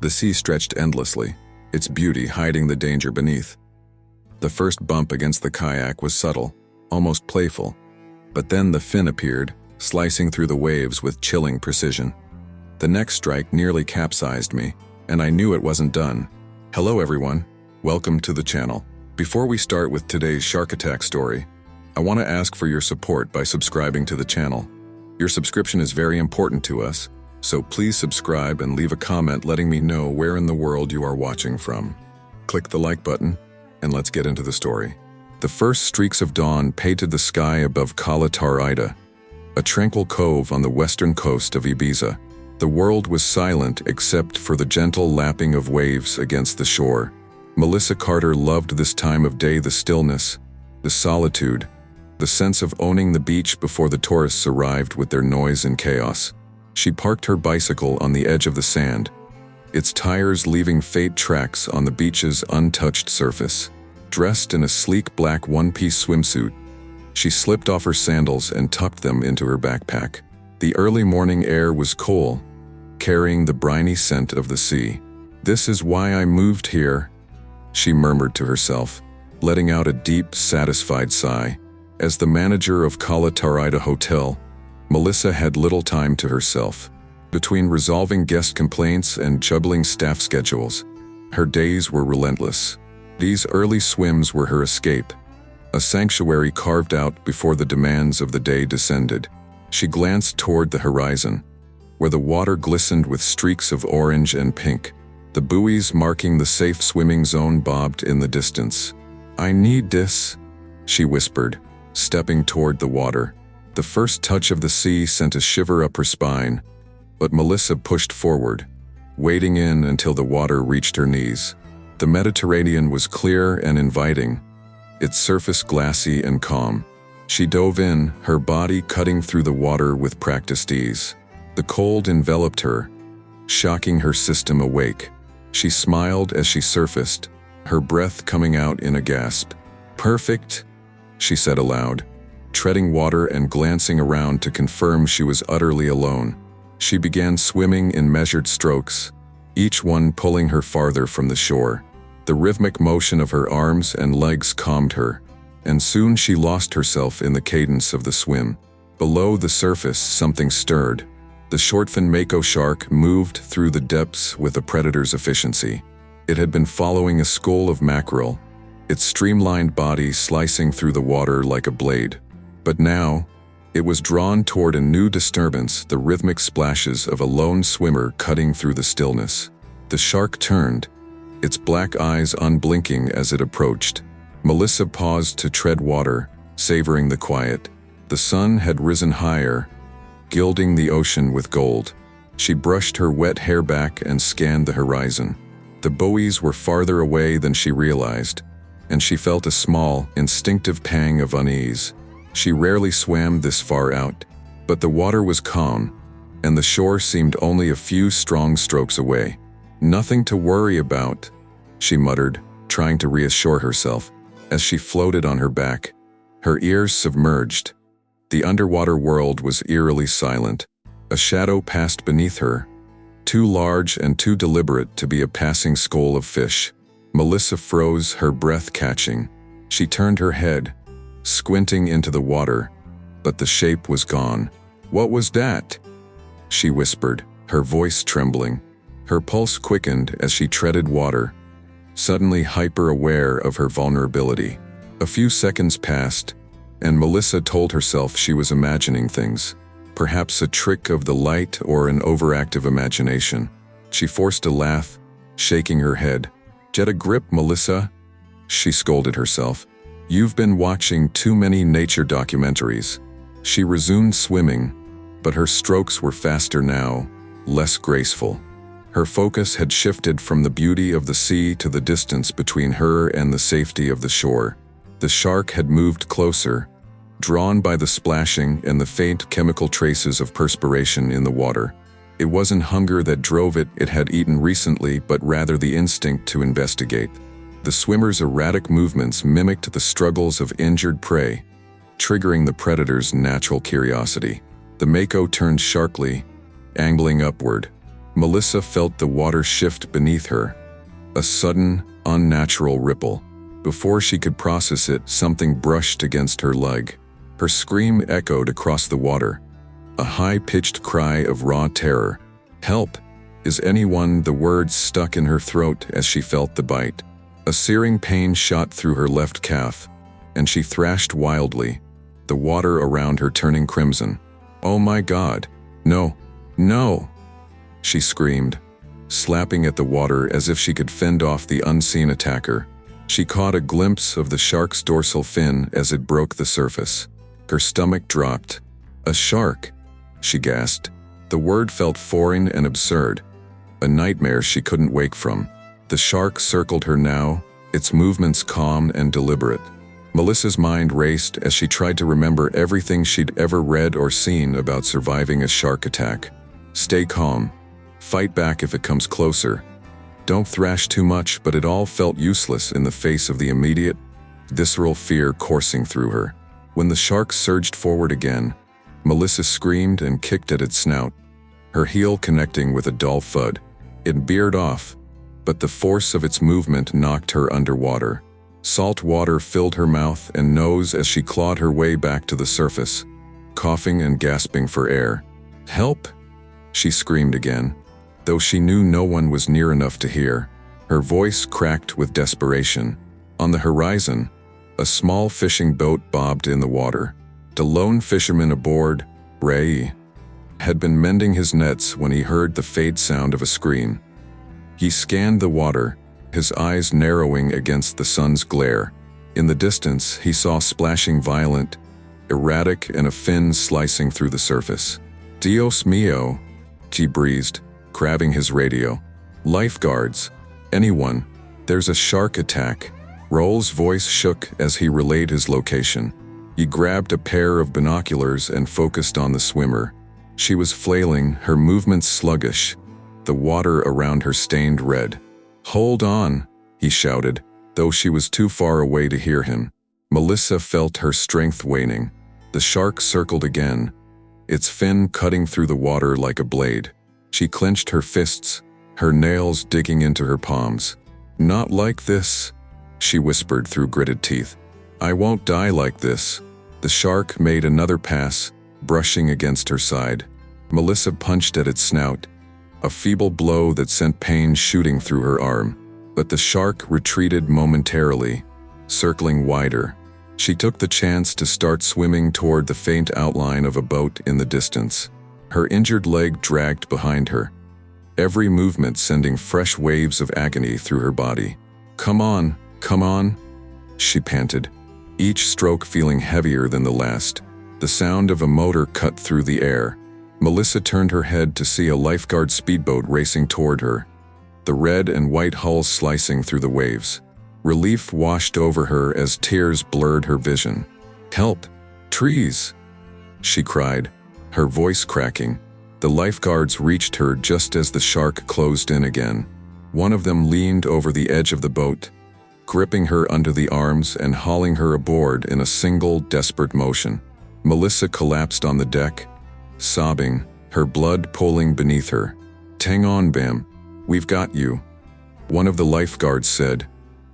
The sea stretched endlessly, its beauty hiding the danger beneath. The first bump against the kayak was subtle, almost playful, but then the fin appeared, slicing through the waves with chilling precision. The next strike nearly capsized me, and I knew it wasn't done. Hello everyone, welcome to the channel. Before we start with today's shark attack story, I want to ask for your support by subscribing to the channel. Your subscription is very important to us, so please subscribe and leave a comment letting me know where in the world you are watching from. Click the like button, and let's get into the story. The first streaks of dawn painted the sky above Cala Tarida, a tranquil cove on the western coast of Ibiza. The world was silent except for the gentle lapping of waves against the shore. Melissa Carter loved this time of day, the stillness, the solitude, the sense of owning the beach before the tourists arrived with their noise and chaos. She parked her bicycle on the edge of the sand, its tires leaving faint tracks on the beach's untouched surface. Dressed in a sleek black one-piece swimsuit, she slipped off her sandals and tucked them into her backpack. The early morning air was cool, carrying the briny scent of the sea. "This is why I moved here," she murmured to herself, letting out a deep, satisfied sigh. As the manager of Cala Tarida Hotel, Melissa had little time to herself. Between resolving guest complaints and juggling staff schedules, her days were relentless. These early swims were her escape, a sanctuary carved out before the demands of the day descended. She glanced toward the horizon, where the water glistened with streaks of orange and pink. The buoys marking the safe swimming zone bobbed in the distance. "I need this," she whispered, stepping toward the water. The first touch of the sea sent a shiver up her spine, but Melissa pushed forward, wading in until the water reached her knees. The Mediterranean was clear and inviting, its surface glassy and calm. She dove in, her body cutting through the water with practiced ease. The cold enveloped her, shocking her system awake. She smiled as she surfaced, her breath coming out in a gasp. "Perfect," she said aloud, treading water and glancing around to confirm she was utterly alone. She began swimming in measured strokes, each one pulling her farther from the shore. The rhythmic motion of her arms and legs calmed her, and soon she lost herself in the cadence of the swim. Below the surface, something stirred. The shortfin mako shark moved through the depths with a predator's efficiency. It had been following a school of mackerel, its streamlined body slicing through the water like a blade. But now, it was drawn toward a new disturbance, the rhythmic splashes of a lone swimmer cutting through the stillness. The shark turned, its black eyes unblinking as it approached. Melissa paused to tread water, savoring the quiet. The sun had risen higher, gilding the ocean with gold. She brushed her wet hair back and scanned the horizon. The buoys were farther away than she realized, and she felt a small, instinctive pang of unease. She rarely swam this far out, but the water was calm, and the shore seemed only a few strong strokes away. "Nothing to worry about," she muttered, trying to reassure herself, as she floated on her back, her ears submerged. The underwater world was eerily silent. A shadow passed beneath her, too large and too deliberate to be a passing school of fish. Melissa froze, her breath catching. She turned her head, squinting into the water, but the shape was gone. "What was that?" she whispered, her voice trembling. Her pulse quickened as she treaded water, suddenly hyper-aware of her vulnerability. A few seconds passed, and Melissa told herself she was imagining things, perhaps a trick of the light or an overactive imagination. She forced a laugh, shaking her head. "Get a grip, Melissa," she scolded herself. "You've been watching too many nature documentaries." She resumed swimming, but her strokes were faster now, less graceful. Her focus had shifted from the beauty of the sea to the distance between her and the safety of the shore. The shark had moved closer, drawn by the splashing and the faint chemical traces of perspiration in the water. It wasn't hunger that drove it had eaten recently, but rather the instinct to investigate. The swimmer's erratic movements mimicked the struggles of injured prey, triggering the predator's natural curiosity. The mako turned sharply, angling upward, Melissa felt the water shift beneath her, a sudden, unnatural ripple. Before she could process it, something brushed against her leg. Her scream echoed across the water, a high-pitched cry of raw terror. "Help! Is anyone?" The words stuck in her throat as she felt the bite. A searing pain shot through her left calf, and she thrashed wildly, the water around her turning crimson. "Oh my God! No! No!" she screamed, slapping at the water as if she could fend off the unseen attacker. She caught a glimpse of the shark's dorsal fin as it broke the surface. Her stomach dropped. "A shark!" she gasped. The word felt foreign and absurd, a nightmare she couldn't wake from. The shark circled her now, its movements calm and deliberate. Melissa's mind raced as she tried to remember everything she'd ever read or seen about surviving a shark attack. Stay calm. Fight back if it comes closer. Don't thrash too much, but it all felt useless in the face of the immediate, visceral fear coursing through her. When the shark surged forward again, Melissa screamed and kicked at its snout, her heel connecting with a dull thud. It veered off, but the force of its movement knocked her underwater. Salt water filled her mouth and nose as she clawed her way back to the surface, coughing and gasping for air. "Help!" she screamed again, though she knew no one was near enough to hear. Her voice cracked with desperation. On the horizon, a small fishing boat bobbed in the water. The lone fisherman aboard, Ray, had been mending his nets when he heard the faint sound of a scream. He scanned the water, his eyes narrowing against the sun's glare. In the distance, he saw splashing violent, erratic, and a fin slicing through the surface. "Dios mío," he breathed, grabbing his radio. "Lifeguards! Anyone! There's a shark attack." Roll's voice shook as he relayed his location. He grabbed a pair of binoculars and focused on the swimmer. She was flailing, her movements sluggish, the water around her stained red. "Hold on," he shouted, though she was too far away to hear him. Melissa felt her strength waning. The shark circled again, its fin cutting through the water like a blade. She clenched her fists, her nails digging into her palms. "Not like this," she whispered through gritted teeth. "I won't die like this." The shark made another pass, brushing against her side. Melissa punched at its snout, a feeble blow that sent pain shooting through her arm. But the shark retreated momentarily, circling wider. She took the chance to start swimming toward the faint outline of a boat in the distance. Her injured leg dragged behind her, every movement sending fresh waves of agony through her body. Come on," she panted, each stroke feeling heavier than the last. The sound of a motor cut through the air. Melissa turned her head to see a lifeguard speedboat racing toward her, the red and white hull slicing through the waves. Relief washed over her as tears blurred her vision. "Help! Trees!" she cried, her voice cracking. The lifeguards reached her just as the shark closed in again. One of them leaned over the edge of the boat, gripping her under the arms and hauling her aboard in a single, desperate motion. Melissa collapsed on the deck, sobbing, her blood pooling beneath her. "Hang on, Bam. We've got you," one of the lifeguards said,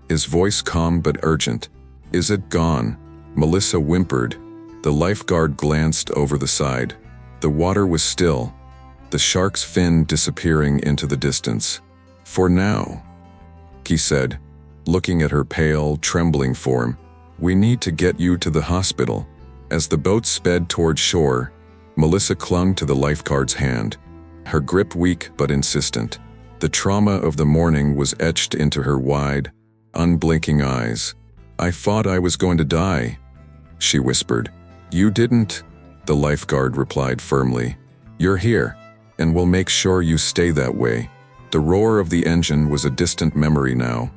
his voice calm but urgent. "Is it gone?" Melissa whimpered. The lifeguard glanced over the side. The water was still, the shark's fin disappearing into the distance. "For now," he said, looking at her pale, trembling form. "We need to get you to the hospital." As the boat sped toward shore, Melissa clung to the lifeguard's hand, her grip weak but insistent. The trauma of the morning was etched into her wide, unblinking eyes. "I thought I was going to die," she whispered. "You didn't," the lifeguard replied firmly. "You're here, and we'll make sure you stay that way." The roar of the engine was a distant memory now,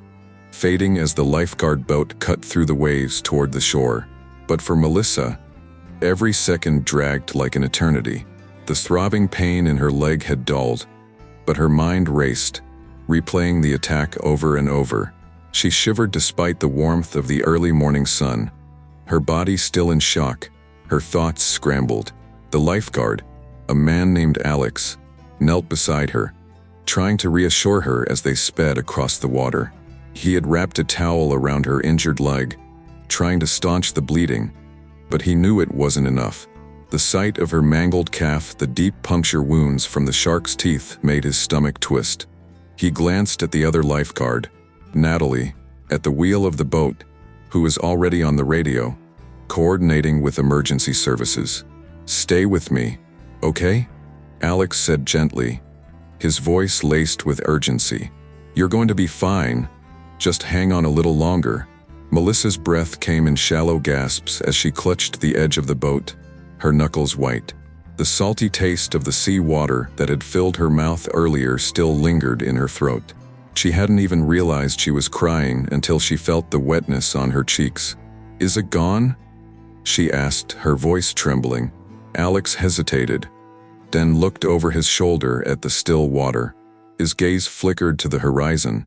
fading as the lifeguard boat cut through the waves toward the shore. But for Melissa, every second dragged like an eternity. The throbbing pain in her leg had dulled, but her mind raced, replaying the attack over and over. She shivered despite the warmth of the early morning sun, her body still in shock, her thoughts scrambled. The lifeguard, a man named Alex, knelt beside her, trying to reassure her as they sped across the water. He had wrapped a towel around her injured leg, trying to staunch the bleeding, but he knew it wasn't enough. The sight of her mangled calf, the deep puncture wounds from the shark's teeth, made his stomach twist. He glanced at the other lifeguard, Natalie, at the wheel of the boat, who was already on the radio, coordinating with emergency services. "Stay with me, okay?" Alex said gently, his voice laced with urgency. "You're going to be fine. Just hang on a little longer." Melissa's breath came in shallow gasps as she clutched the edge of the boat, her knuckles white. The salty taste of the sea water that had filled her mouth earlier still lingered in her throat. She hadn't even realized she was crying until she felt the wetness on her cheeks. "Is it gone?" she asked, her voice trembling. Alex hesitated, then looked over his shoulder at the still water. His gaze flickered to the horizon,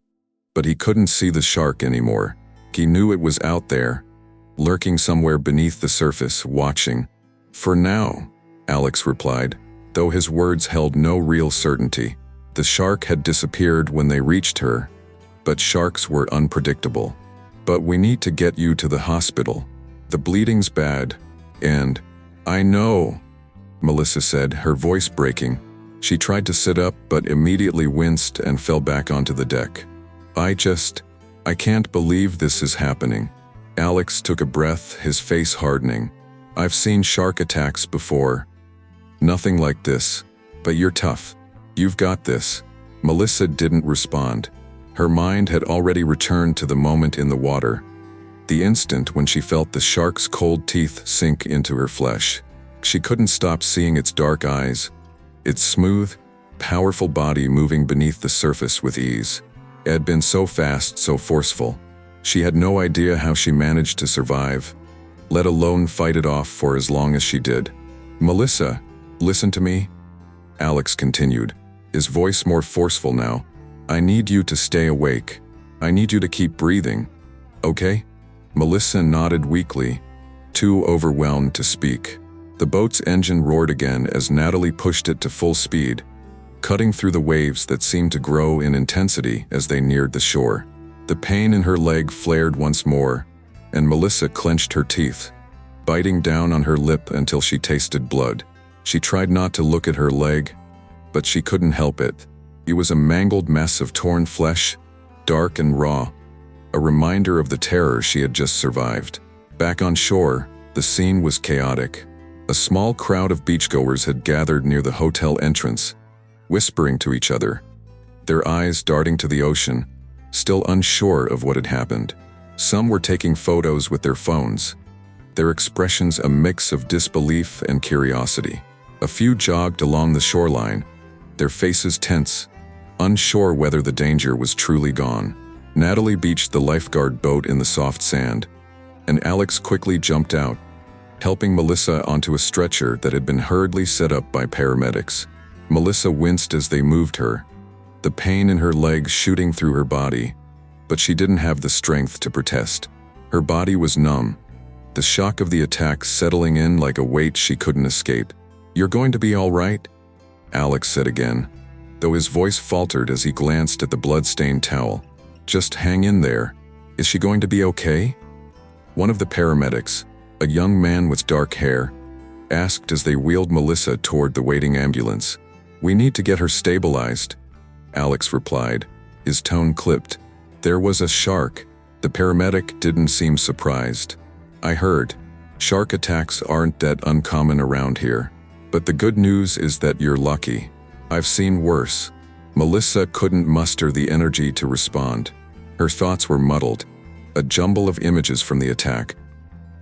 but he couldn't see the shark anymore. He knew it was out there, lurking somewhere beneath the surface, watching. "For now," Alex replied, though his words held no real certainty. The shark had disappeared when they reached her, but sharks were unpredictable. "But we need to get you to the hospital. The bleeding's bad, and—" "I know," Melissa said, her voice breaking. She tried to sit up but immediately winced and fell back onto the deck. I can't believe this is happening." Alex took a breath, his face hardening. "I've seen shark attacks before. Nothing like this. But you're tough. You've got this." Melissa didn't respond. Her mind had already returned to the moment in the water, the instant when she felt the shark's cold teeth sink into her flesh. She couldn't stop seeing its dark eyes, its smooth, powerful body moving beneath the surface with ease. It had been so fast, so forceful. She had no idea how she managed to survive, let alone fight it off for as long as she did. "Melissa, listen to me," Alex continued, his voice more forceful now. "I need you to stay awake. I need you to keep breathing. Okay?" Melissa nodded weakly, too overwhelmed to speak. The boat's engine roared again as Natalie pushed it to full speed, cutting through the waves that seemed to grow in intensity as they neared the shore. The pain in her leg flared once more, and Melissa clenched her teeth, biting down on her lip until she tasted blood. She tried not to look at her leg, but she couldn't help it. It was a mangled mess of torn flesh, dark and raw, a reminder of the terror she had just survived. Back on shore, the scene was chaotic. A small crowd of beachgoers had gathered near the hotel entrance, whispering to each other, their eyes darting to the ocean, still unsure of what had happened. Some were taking photos with their phones, their expressions a mix of disbelief and curiosity. A few jogged along the shoreline, their faces tense, unsure whether the danger was truly gone. Natalie beached the lifeguard boat in the soft sand, and Alex quickly jumped out, helping Melissa onto a stretcher that had been hurriedly set up by paramedics. Melissa winced as they moved her, the pain in her legs shooting through her body, but she didn't have the strength to protest. Her body was numb, the shock of the attack settling in like a weight she couldn't escape. "You're going to be all right?" Alex said again, though his voice faltered as he glanced at the blood-stained towel. "Just hang in there. Is she going to be okay?" One of the paramedics, a young man with dark hair, asked as they wheeled Melissa toward the waiting ambulance. "We need to get her stabilized," Alex replied, his tone clipped. "There was a shark." The paramedic didn't seem surprised. "I heard. Shark attacks aren't that uncommon around here. But the good news is that you're lucky. I've seen worse." Melissa couldn't muster the energy to respond. Her thoughts were muddled, a jumble of images from the attack.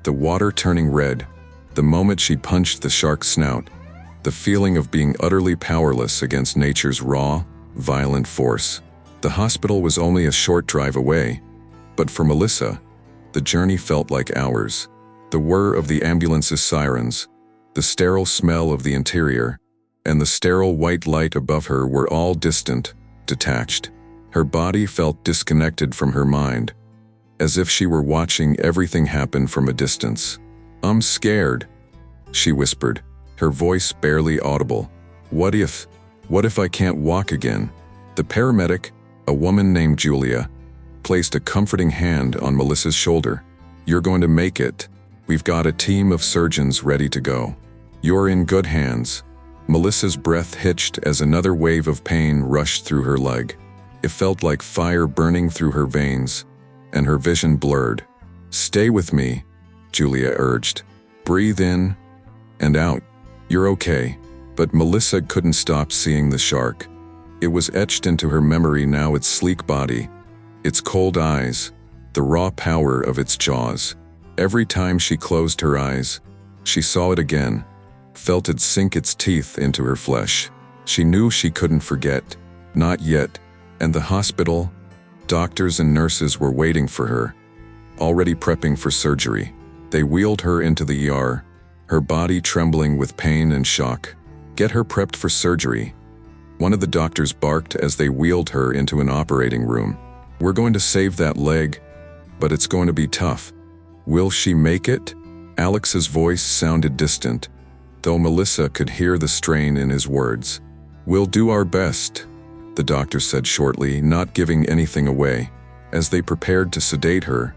The water turning red, the moment she punched the shark's snout, the feeling of being utterly powerless against nature's raw, violent force. The hospital was only a short drive away, but for Melissa, the journey felt like hours. The whir of the ambulance's sirens, the sterile smell of the interior, and the sterile white light above her were all distant, detached. Her body felt disconnected from her mind, as if she were watching everything happen from a distance. "I'm scared," she whispered, her voice barely audible. What if I can't walk again?" The paramedic, a woman named Julia, placed a comforting hand on Melissa's shoulder. "You're going to make it. We've got a team of surgeons ready to go. You're in good hands." Melissa's breath hitched as another wave of pain rushed through her leg. It felt like fire burning through her veins, and her vision blurred. "Stay with me," Julia urged. "Breathe in and out. You're okay." But Melissa couldn't stop seeing the shark. It was etched into her memory now, its sleek body, its cold eyes, the raw power of its jaws. Every time she closed her eyes, she saw it again, felt it sink its teeth into her flesh. She knew she couldn't forget. Not yet. And the hospital, doctors and nurses were waiting for her, already prepping for surgery. They wheeled her into the ER, her body trembling with pain and shock. "Get her prepped for surgery," one of the doctors barked as they wheeled her into an operating room. "We're going to save that leg, but it's going to be tough." "Will she make it?" Alex's voice sounded distant, though Melissa could hear the strain in his words. "We'll do our best," the doctor said shortly, not giving anything away. As they prepared to sedate her,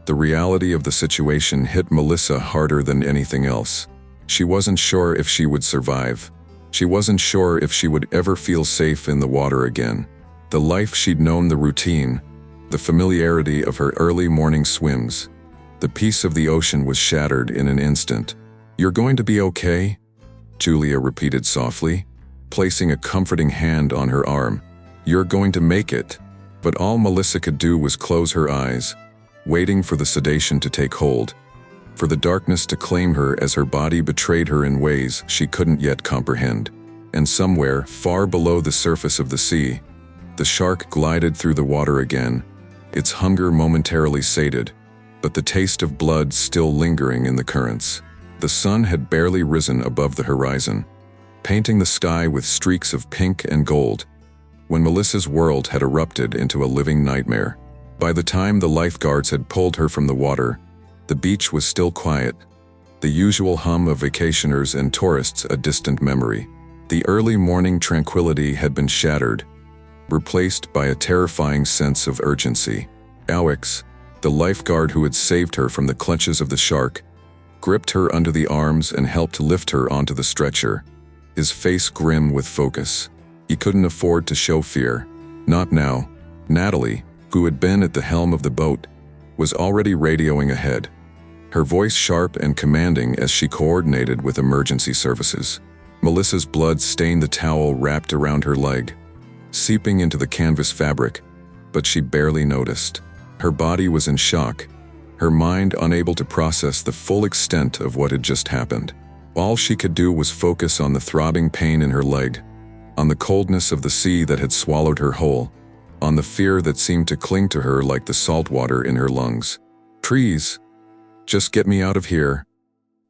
the reality of the situation hit Melissa harder than anything else. She wasn't sure if she would survive. She wasn't sure if she would ever feel safe in the water again. The life she'd known, the routine, the familiarity of her early morning swims, the peace of the ocean was shattered in an instant. "You're going to be okay?" Julia repeated softly, placing a comforting hand on her arm. "You're going to make it." But all Melissa could do was close her eyes, waiting for the sedation to take hold, for the darkness to claim her as her body betrayed her in ways she couldn't yet comprehend. And somewhere, far below the surface of the sea, the shark glided through the water again, its hunger momentarily sated, but the taste of blood still lingering in the currents. The sun had barely risen above the horizon, painting the sky with streaks of pink and gold, when Melissa's world had erupted into a living nightmare. By the time the lifeguards had pulled her from the water, the beach was still quiet, the usual hum of vacationers and tourists a distant memory. The early morning tranquility had been shattered, replaced by a terrifying sense of urgency. Alex, the lifeguard who had saved her from the clutches of the shark, gripped her under the arms and helped lift her onto the stretcher, his face grim with focus. He couldn't afford to show fear. Not now. Natalie, who had been at the helm of the boat, was already radioing ahead, her voice sharp and commanding as she coordinated with emergency services. Melissa's blood stained the towel wrapped around her leg, seeping into the canvas fabric, but she barely noticed. Her body was in shock, her mind unable to process the full extent of what had just happened. All she could do was focus on the throbbing pain in her leg, on the coldness of the sea that had swallowed her whole, on the fear that seemed to cling to her like the salt water in her lungs. "Trees, just get me out of here,"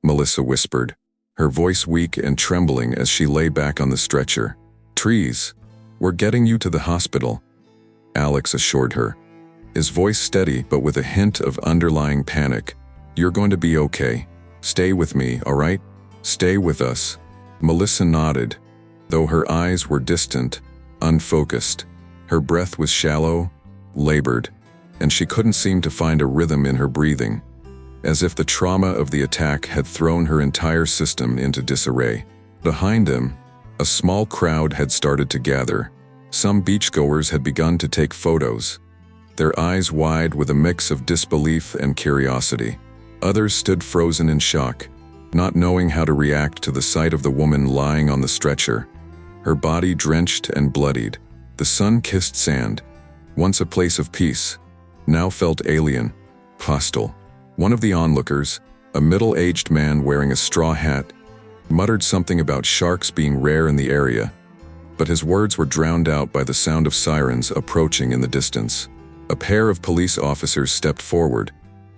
Melissa whispered, her voice weak and trembling as she lay back on the stretcher. "Trees, we're getting you to the hospital," Alex assured her, his voice steady but with a hint of underlying panic. "You're going to be okay. Stay with me, all right? Stay with us." Melissa nodded, though her eyes were distant, unfocused. Her breath was shallow, labored, and she couldn't seem to find a rhythm in her breathing, as if the trauma of the attack had thrown her entire system into disarray. Behind them, a small crowd had started to gather. Some beachgoers had begun to take photos, their eyes wide with a mix of disbelief and curiosity. Others stood frozen in shock, not knowing how to react to the sight of the woman lying on the stretcher, her body drenched and bloodied. The sun-kissed sand, once a place of peace, now felt alien, hostile. One of the onlookers, a middle-aged man wearing a straw hat, muttered something about sharks being rare in the area, but his words were drowned out by the sound of sirens approaching in the distance. A pair of police officers stepped forward,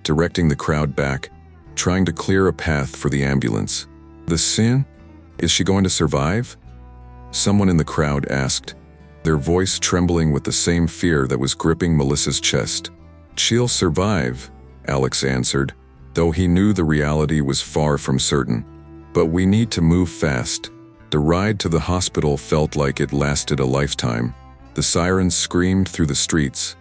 directing the crowd back, trying to clear a path for the ambulance. "The sin? Is she going to survive?" Someone in the crowd asked, their voice trembling with the same fear that was gripping Melissa's chest. "She'll survive," Alex answered, though he knew the reality was far from certain. "But we need to move fast." The ride to the hospital felt like it lasted a lifetime. The sirens screamed through the streets,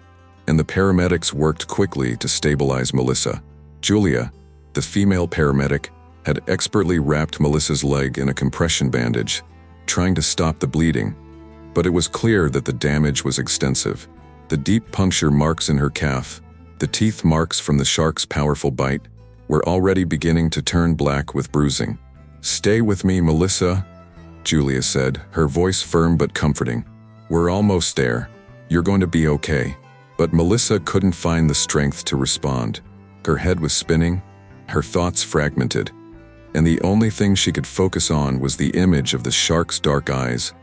and the paramedics worked quickly to stabilize Melissa. Julia, the female paramedic, had expertly wrapped Melissa's leg in a compression bandage, trying to stop the bleeding, but it was clear that the damage was extensive. The deep puncture marks in her calf, the teeth marks from the shark's powerful bite, were already beginning to turn black with bruising. "Stay with me, Melissa," Julia said, her voice firm but comforting. "We're almost there. You're going to be okay." But Melissa couldn't find the strength to respond. Her head was spinning, her thoughts fragmented, and the only thing she could focus on was the image of the shark's dark eyes,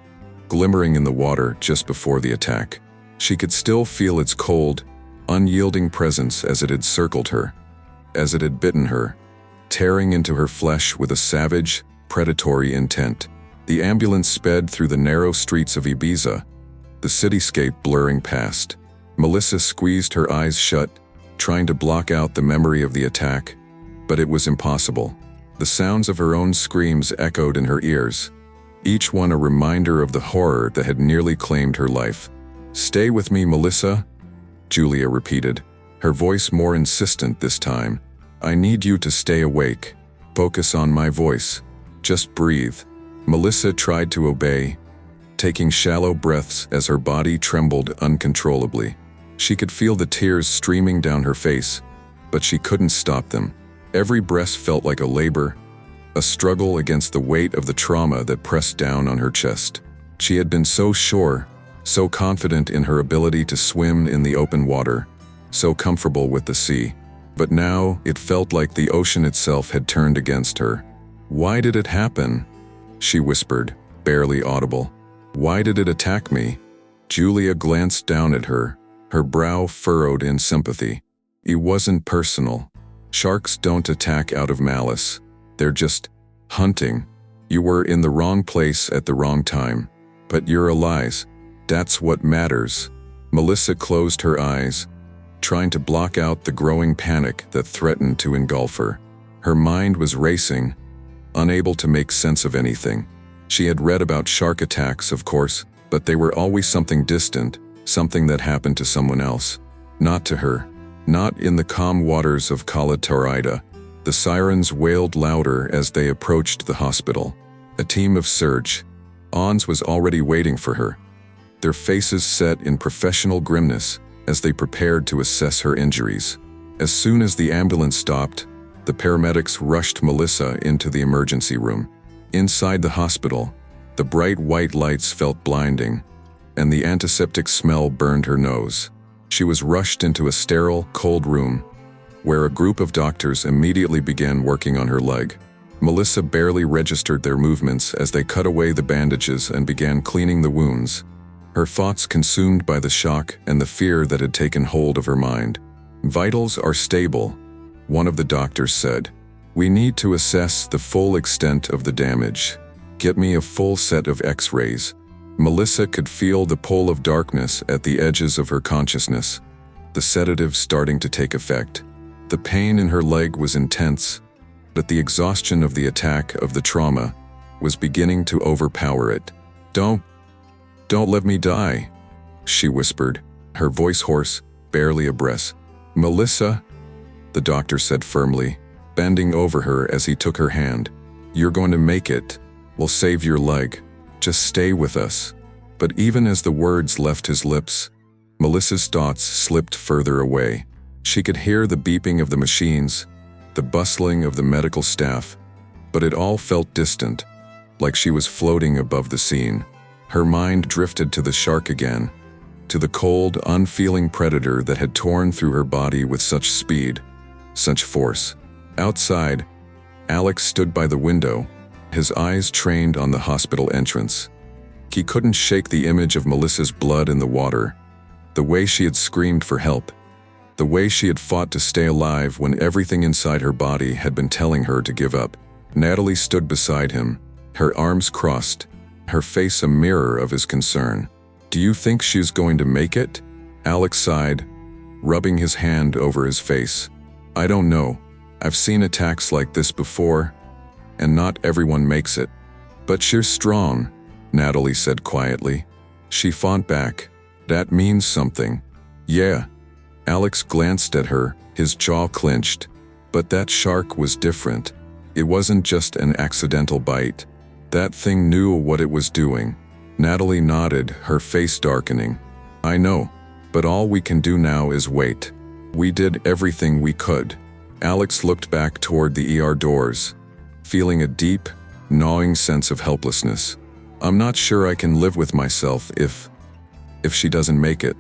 glimmering in the water just before the attack. She could still feel its cold, unyielding presence as it had circled her, as it had bitten her, tearing into her flesh with a savage, predatory intent. The ambulance sped through the narrow streets of Ibiza, the cityscape blurring past. Melissa squeezed her eyes shut, trying to block out the memory of the attack, but it was impossible. The sounds of her own screams echoed in her ears, each one a reminder of the horror that had nearly claimed her life. "Stay with me, Melissa," Julia repeated, her voice more insistent this time. "I need you to stay awake. Focus on my voice. Just breathe." Melissa tried to obey, taking shallow breaths as her body trembled uncontrollably. She could feel the tears streaming down her face, but she couldn't stop them. Every breath felt like a labor, a struggle against the weight of the trauma that pressed down on her chest. She had been so sure, so confident in her ability to swim in the open water, so comfortable with the sea. But now it felt like the ocean itself had turned against her. "Why did it happen?" she whispered, barely audible. "Why did it attack me?" Julia glanced down at her, her brow furrowed in sympathy. "It wasn't personal. Sharks don't attack out of malice. They're just hunting. You were in the wrong place at the wrong time. But you're alive. That's what matters." Melissa closed her eyes, trying to block out the growing panic that threatened to engulf her. Her mind was racing, unable to make sense of anything. She had read about shark attacks, of course, but they were always something distant, something that happened to someone else. Not to her. Not in the calm waters of Cala Torrida. The sirens wailed louder as they approached the hospital. A team of Surge, Ons, was already waiting for her, their faces set in professional grimness as they prepared to assess her injuries. As soon as the ambulance stopped, the paramedics rushed Melissa into the emergency room. Inside the hospital, the bright white lights felt blinding, and the antiseptic smell burned her nose. She was rushed into a sterile, cold room, where a group of doctors immediately began working on her leg. Melissa barely registered their movements as they cut away the bandages and began cleaning the wounds, her thoughts consumed by the shock and the fear that had taken hold of her mind. "Vitals are stable," one of the doctors said. "We need to assess the full extent of the damage. Get me a full set of X-rays." Melissa could feel the pull of darkness at the edges of her consciousness, the sedative starting to take effect. The pain in her leg was intense, but the exhaustion of the attack, of the trauma, was beginning to overpower it. Don't let me die," she whispered, her voice hoarse, barely a breath. "Melissa," the doctor said firmly, bending over her as he took her hand. "You're going to make it. We'll save your leg. Just stay with us." But even as the words left his lips, Melissa's thoughts slipped further away. She could hear the beeping of the machines, the bustling of the medical staff, but it all felt distant, like she was floating above the scene. Her mind drifted to the shark again, to the cold, unfeeling predator that had torn through her body with such speed, such force. Outside, Alex stood by the window, his eyes trained on the hospital entrance. He couldn't shake the image of Melissa's blood in the water, the way she had screamed for help, the way she had fought to stay alive when everything inside her body had been telling her to give up. Natalie stood beside him, her arms crossed, her face a mirror of his concern. "Do you think she's going to make it?" Alex sighed, rubbing his hand over his face. "I don't know. I've seen attacks like this before, and not everyone makes it. But she's strong," Natalie said quietly. She fought back, That means something. Yeah. Alex glanced at her, his jaw clenched. But that shark was different. It wasn't just an accidental bite. That thing knew what it was doing. Natalie nodded, her face darkening. I know, but all we can do now is wait. We did everything we could. Alex looked back toward the ER doors, feeling a deep, gnawing sense of helplessness. I'm not sure I can live with myself if she doesn't make it.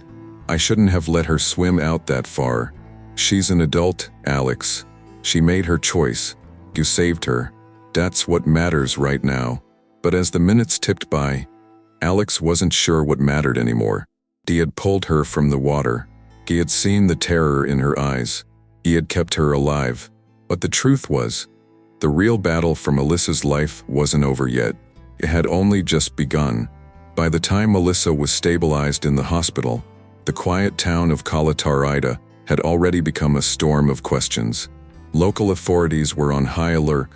I shouldn't have let her swim out that far. She's an adult, Alex. She made her choice. You saved her. That's what matters right now. But as the minutes ticked by, Alex wasn't sure what mattered anymore. He had pulled her from the water. He had seen the terror in her eyes. He had kept her alive. But the truth was, the real battle for Melissa's life wasn't over yet. It had only just begun. By the time Melissa was stabilized in the hospital, the quiet town of Calatarida had already become a storm of questions. Local authorities were on high alert,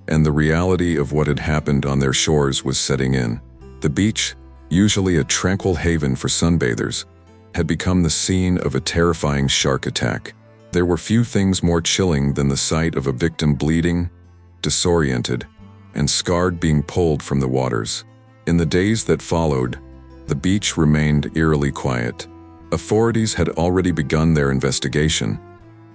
and the reality of what had happened on their shores was setting in. The beach, usually a tranquil haven for sunbathers, had become the scene of a terrifying shark attack. There were few things more chilling than the sight of a victim bleeding, disoriented, and scarred being pulled from the waters. In the days that followed, the beach remained eerily quiet. Authorities had already begun their investigation,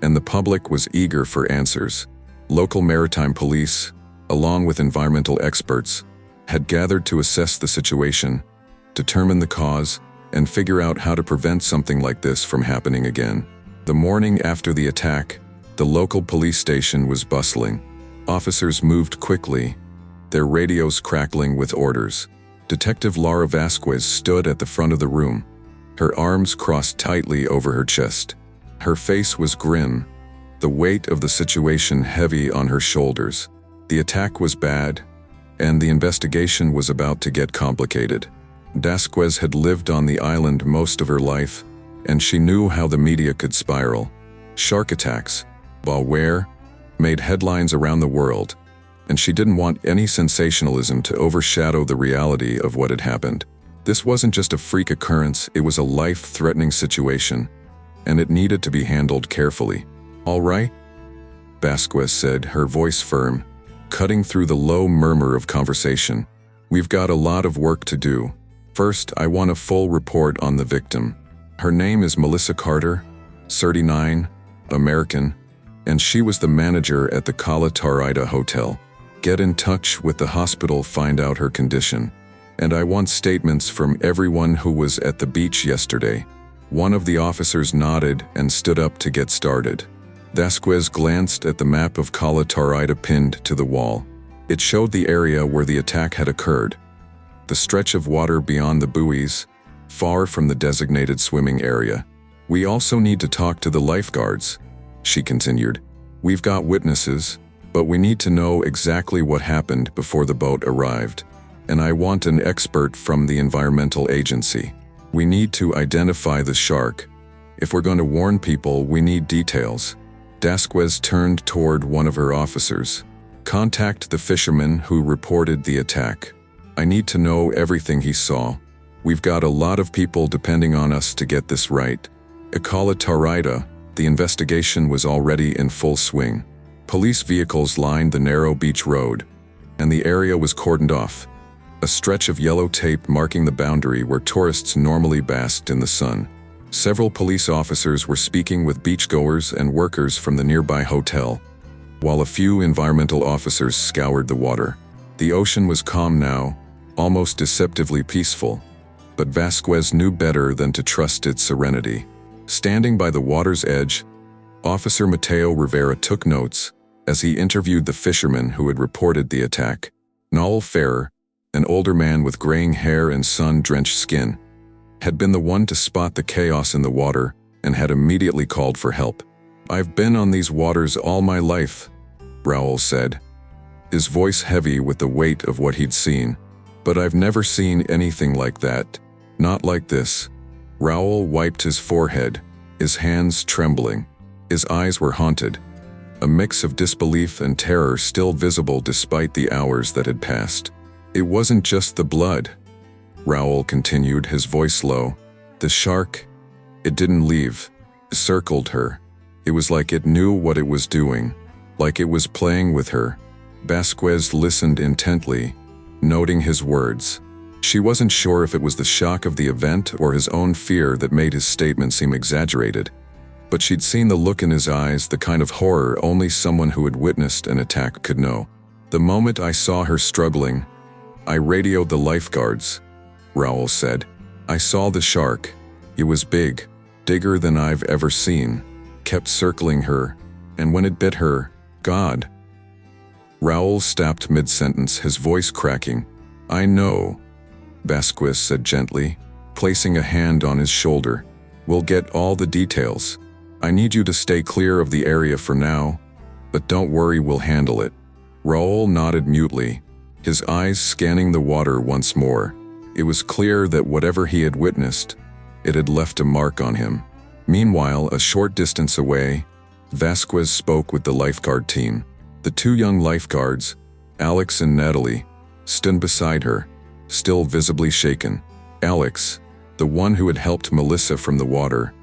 and the public was eager for answers. Local maritime police, along with environmental experts, had gathered to assess the situation, determine the cause, and figure out how to prevent something like this from happening again. The morning after the attack, the local police station was bustling. Officers moved quickly, their radios crackling with orders. Detective Laura Vasquez stood at the front of the room, her arms crossed tightly over her chest. Her face was grim, the weight of the situation heavy on her shoulders. The attack was bad, and the investigation was about to get complicated. Vasquez had lived on the island most of her life, and she knew how the media could spiral. Shark attacks, while rare, made headlines around the world, and she didn't want any sensationalism to overshadow the reality of what had happened. This wasn't just a freak occurrence, it was a life-threatening situation, and it needed to be handled carefully. All right? Vasquez said, her voice firm, cutting through the low murmur of conversation. We've got a lot of work to do. First, I want a full report on the victim. Her name is Melissa Carter, 39, American, and she was the manager at the Calatarida Hotel. Get in touch with the hospital, find out her condition. And I want statements from everyone who was at the beach yesterday. One of the officers nodded and stood up to get started. Vasquez glanced at the map of Calatarida pinned to the wall. It showed the area where the attack had occurred, the stretch of water beyond the buoys, far from the designated swimming area. We also need to talk to the lifeguards, she continued. We've got witnesses, but we need to know exactly what happened before the boat arrived. And I want an expert from the environmental agency. We need to identify the shark. If we're going to warn people, we need details. Vasquez turned toward one of her officers. Contact the fisherman who reported the attack. I need to know everything he saw. We've got a lot of people depending on us to get this right. At Calatarida, the investigation was already in full swing. Police vehicles lined the narrow beach road, and the area was cordoned off, a stretch of yellow tape marking the boundary where tourists normally basked in the sun. Several police officers were speaking with beachgoers and workers from the nearby hotel, while a few environmental officers scoured the water. The ocean was calm now, almost deceptively peaceful, but Vasquez knew better than to trust its serenity. Standing by the water's edge, Officer Mateo Rivera took notes as he interviewed the fisherman who had reported the attack. Noel Ferrer, an older man with graying hair and sun-drenched skin, had been the one to spot the chaos in the water and had immediately called for help. I've been on these waters all my life, Raul said, his voice heavy with the weight of what he'd seen. But I've never seen anything like that. Not like this. Raul wiped his forehead, his hands trembling. His eyes were haunted, a mix of disbelief and terror still visible despite the hours that had passed. It wasn't just the blood, Raul continued, his voice low. The shark, it didn't leave, circled her. It was like it knew what it was doing, like it was playing with her. Vasquez listened intently, noting his words. She wasn't sure if it was the shock of the event or his own fear that made his statement seem exaggerated, but she'd seen the look in his eyes, the kind of horror only someone who had witnessed an attack could know. The moment I saw her struggling, I radioed the lifeguards, Raul said. I saw the shark. It was big, bigger than I've ever seen, kept circling her, and when it bit her, God. Raul stopped mid-sentence, his voice cracking. I know, Vasquez said gently, placing a hand on his shoulder. We'll get all the details. I need you to stay clear of the area for now, but don't worry, we'll handle it. Raul nodded mutely, his eyes scanning the water once more. It was clear that whatever he had witnessed, it had left a mark on him. Meanwhile, a short distance away, Vasquez spoke with the lifeguard team. The two young lifeguards, Alex and Natalie, stood beside her, still visibly shaken. Alex, the one who had helped Melissa from the water,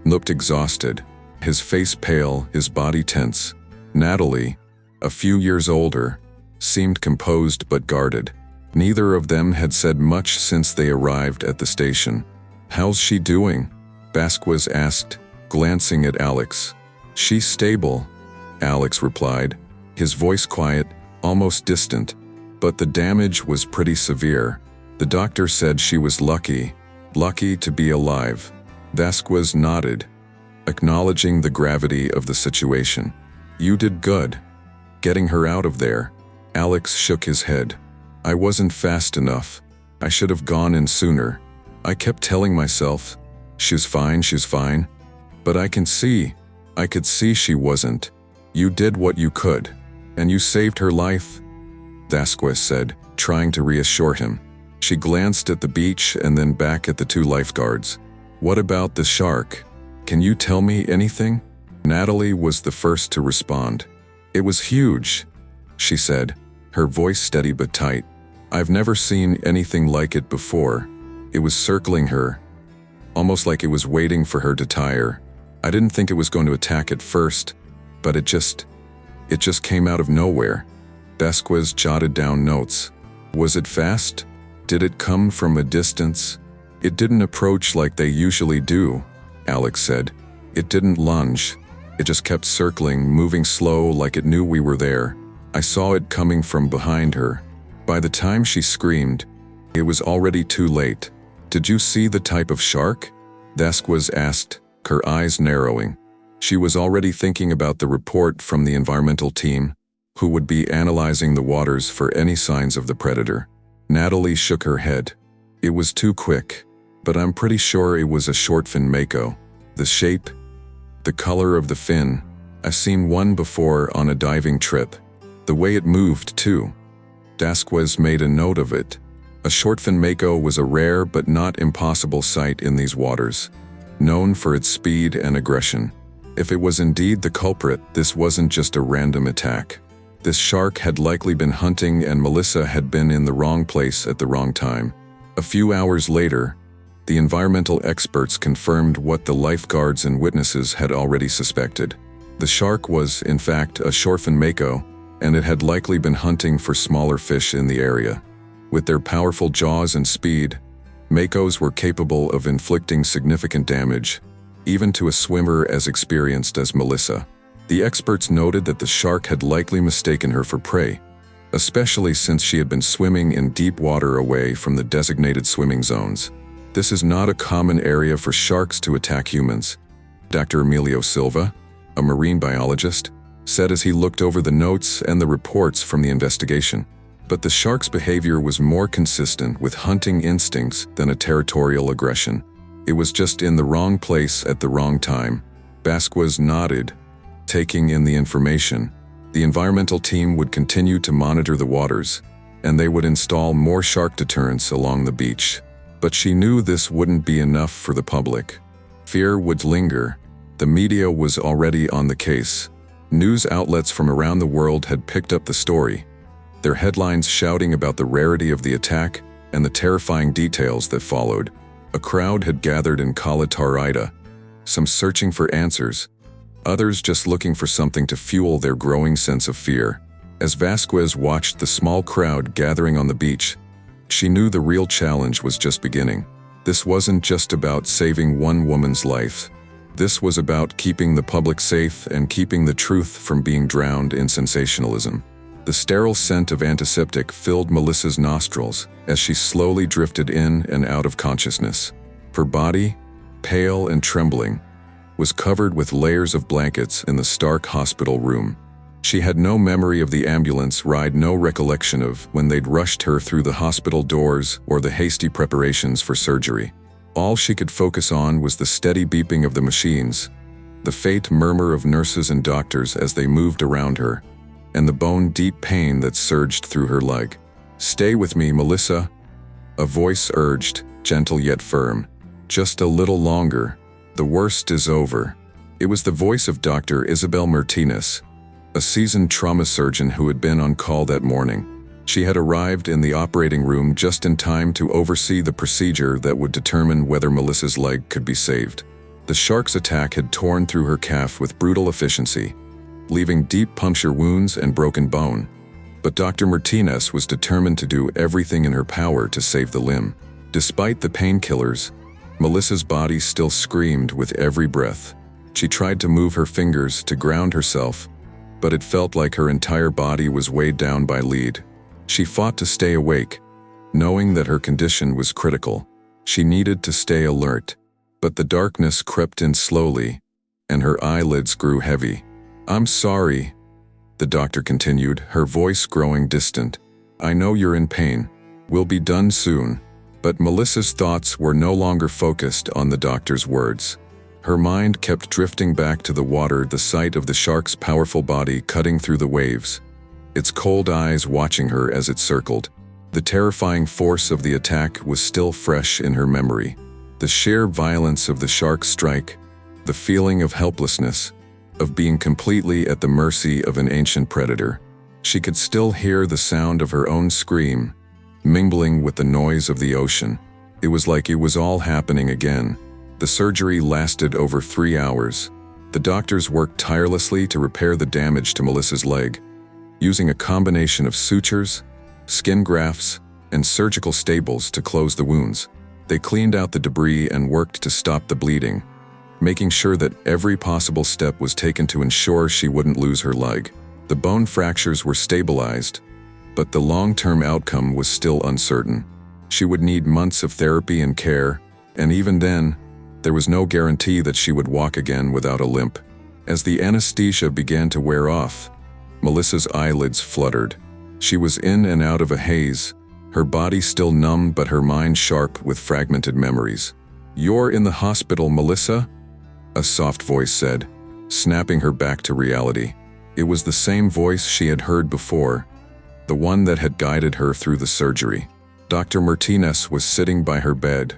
looked exhausted, his face pale, his body tense. Natalie, a few years older, seemed composed but guarded. Neither of them had said much since they arrived at the station. How's she doing? Vasquez asked, glancing at Alex. She's stable, Alex replied, his voice quiet, almost distant. But the damage was pretty severe. The doctor said she was lucky to be alive. Vasquez nodded, acknowledging the gravity of the situation. You did good, getting her out of there. Alex shook his head. I wasn't fast enough. I should have gone in sooner. I kept telling myself, she's fine. But I could see she wasn't. You did what you could, and you saved her life, Vasquez said, trying to reassure him. She glanced at the beach and then back at the two lifeguards. What about the shark? Can you tell me anything? Natalie was the first to respond. It was huge, she said, her voice steady but tight. I've never seen anything like it before. It was circling her, almost like it was waiting for her to tire. I didn't think it was going to attack at first, but it just came out of nowhere. Vasquez jotted down notes. Was it fast? Did it come from a distance? It didn't approach like they usually do, Alex said. It didn't lunge. It just kept circling, moving slow like it knew we were there. I saw it coming from behind her. By the time she screamed, it was already too late. Did you see the type of shark? Vasquez asked, her eyes narrowing. She was already thinking about the report from the environmental team, who would be analyzing the waters for any signs of the predator. Natalie shook her head. It was too quick, but I'm pretty sure it was a shortfin mako. The shape, the color of the fin, I've seen one before on a diving trip. The way it moved, too. Vasquez made a note of it. A shortfin mako was a rare but not impossible sight in these waters, known for its speed and aggression. If it was indeed the culprit, this wasn't just a random attack. This shark had likely been hunting, and Melissa had been in the wrong place at the wrong time. A few hours later, the environmental experts confirmed what the lifeguards and witnesses had already suspected. The shark was, in fact, a shortfin mako, and it had likely been hunting for smaller fish in the area. With their powerful jaws and speed, makos were capable of inflicting significant damage, even to a swimmer as experienced as Melissa. The experts noted that the shark had likely mistaken her for prey, especially since she had been swimming in deep water away from the designated swimming zones. This is not a common area for sharks to attack humans, Dr. Emilio Silva, a marine biologist, said as he looked over the notes and the reports from the investigation. But the shark's behavior was more consistent with hunting instincts than a territorial aggression. It was just in the wrong place at the wrong time. Vasquez nodded, taking in the information. The environmental team would continue to monitor the waters, and they would install more shark deterrents along the beach. But she knew this wouldn't be enough for the public. Fear would linger. The media was already on the case. News outlets from around the world had picked up the story, their headlines shouting about the rarity of the attack and the terrifying details that followed. A crowd had gathered in Cala Tarida, some searching for answers, others just looking for something to fuel their growing sense of fear. As Vasquez watched the small crowd gathering on the beach, she knew the real challenge was just beginning. This wasn't just about saving one woman's life. This was about keeping the public safe and keeping the truth from being drowned in sensationalism. The sterile scent of antiseptic filled Melissa's nostrils as she slowly drifted in and out of consciousness. Her body, pale and trembling, was covered with layers of blankets in the stark hospital room. She had no memory of the ambulance ride, no recollection of when they'd rushed her through the hospital doors or the hasty preparations for surgery. All she could focus on was the steady beeping of the machines, the faint murmur of nurses and doctors as they moved around her, and the bone-deep pain that surged through her leg. "Stay with me, Melissa," a voice urged, gentle yet firm. "Just a little longer. The worst is over." It was the voice of Dr. Isabel Martinez, a seasoned trauma surgeon who had been on call that morning. She had arrived in the operating room just in time to oversee the procedure that would determine whether Melissa's leg could be saved. The shark's attack had torn through her calf with brutal efficiency, leaving deep puncture wounds and broken bone. But Dr. Martinez was determined to do everything in her power to save the limb. Despite the painkillers, Melissa's body still screamed with every breath. She tried to move her fingers to ground herself, but it felt like her entire body was weighed down by lead. She fought to stay awake, knowing that her condition was critical. She needed to stay alert, but the darkness crept in slowly, and her eyelids grew heavy. "I'm sorry," the doctor continued, her voice growing distant. "I know you're in pain. We'll be done soon." But Melissa's thoughts were no longer focused on the doctor's words. Her mind kept drifting back to the water, the sight of the shark's powerful body cutting through the waves, its cold eyes watching her as it circled. The terrifying force of the attack was still fresh in her memory. The sheer violence of the shark's strike, the feeling of helplessness, of being completely at the mercy of an ancient predator. She could still hear the sound of her own scream, mingling with the noise of the ocean. It was like it was all happening again. The surgery lasted over 3 hours. The doctors worked tirelessly to repair the damage to Melissa's leg, using a combination of sutures, skin grafts, and surgical staples to close the wounds. They cleaned out the debris and worked to stop the bleeding, making sure that every possible step was taken to ensure she wouldn't lose her leg. The bone fractures were stabilized, but the long-term outcome was still uncertain. She would need months of therapy and care, and even then, there was no guarantee that she would walk again without a limp. As the anesthesia began to wear off, Melissa's eyelids fluttered. She was in and out of a haze, her body still numb but her mind sharp with fragmented memories. "You're in the hospital, Melissa?" a soft voice said, snapping her back to reality. It was the same voice she had heard before, the one that had guided her through the surgery. Dr. Martinez was sitting by her bed,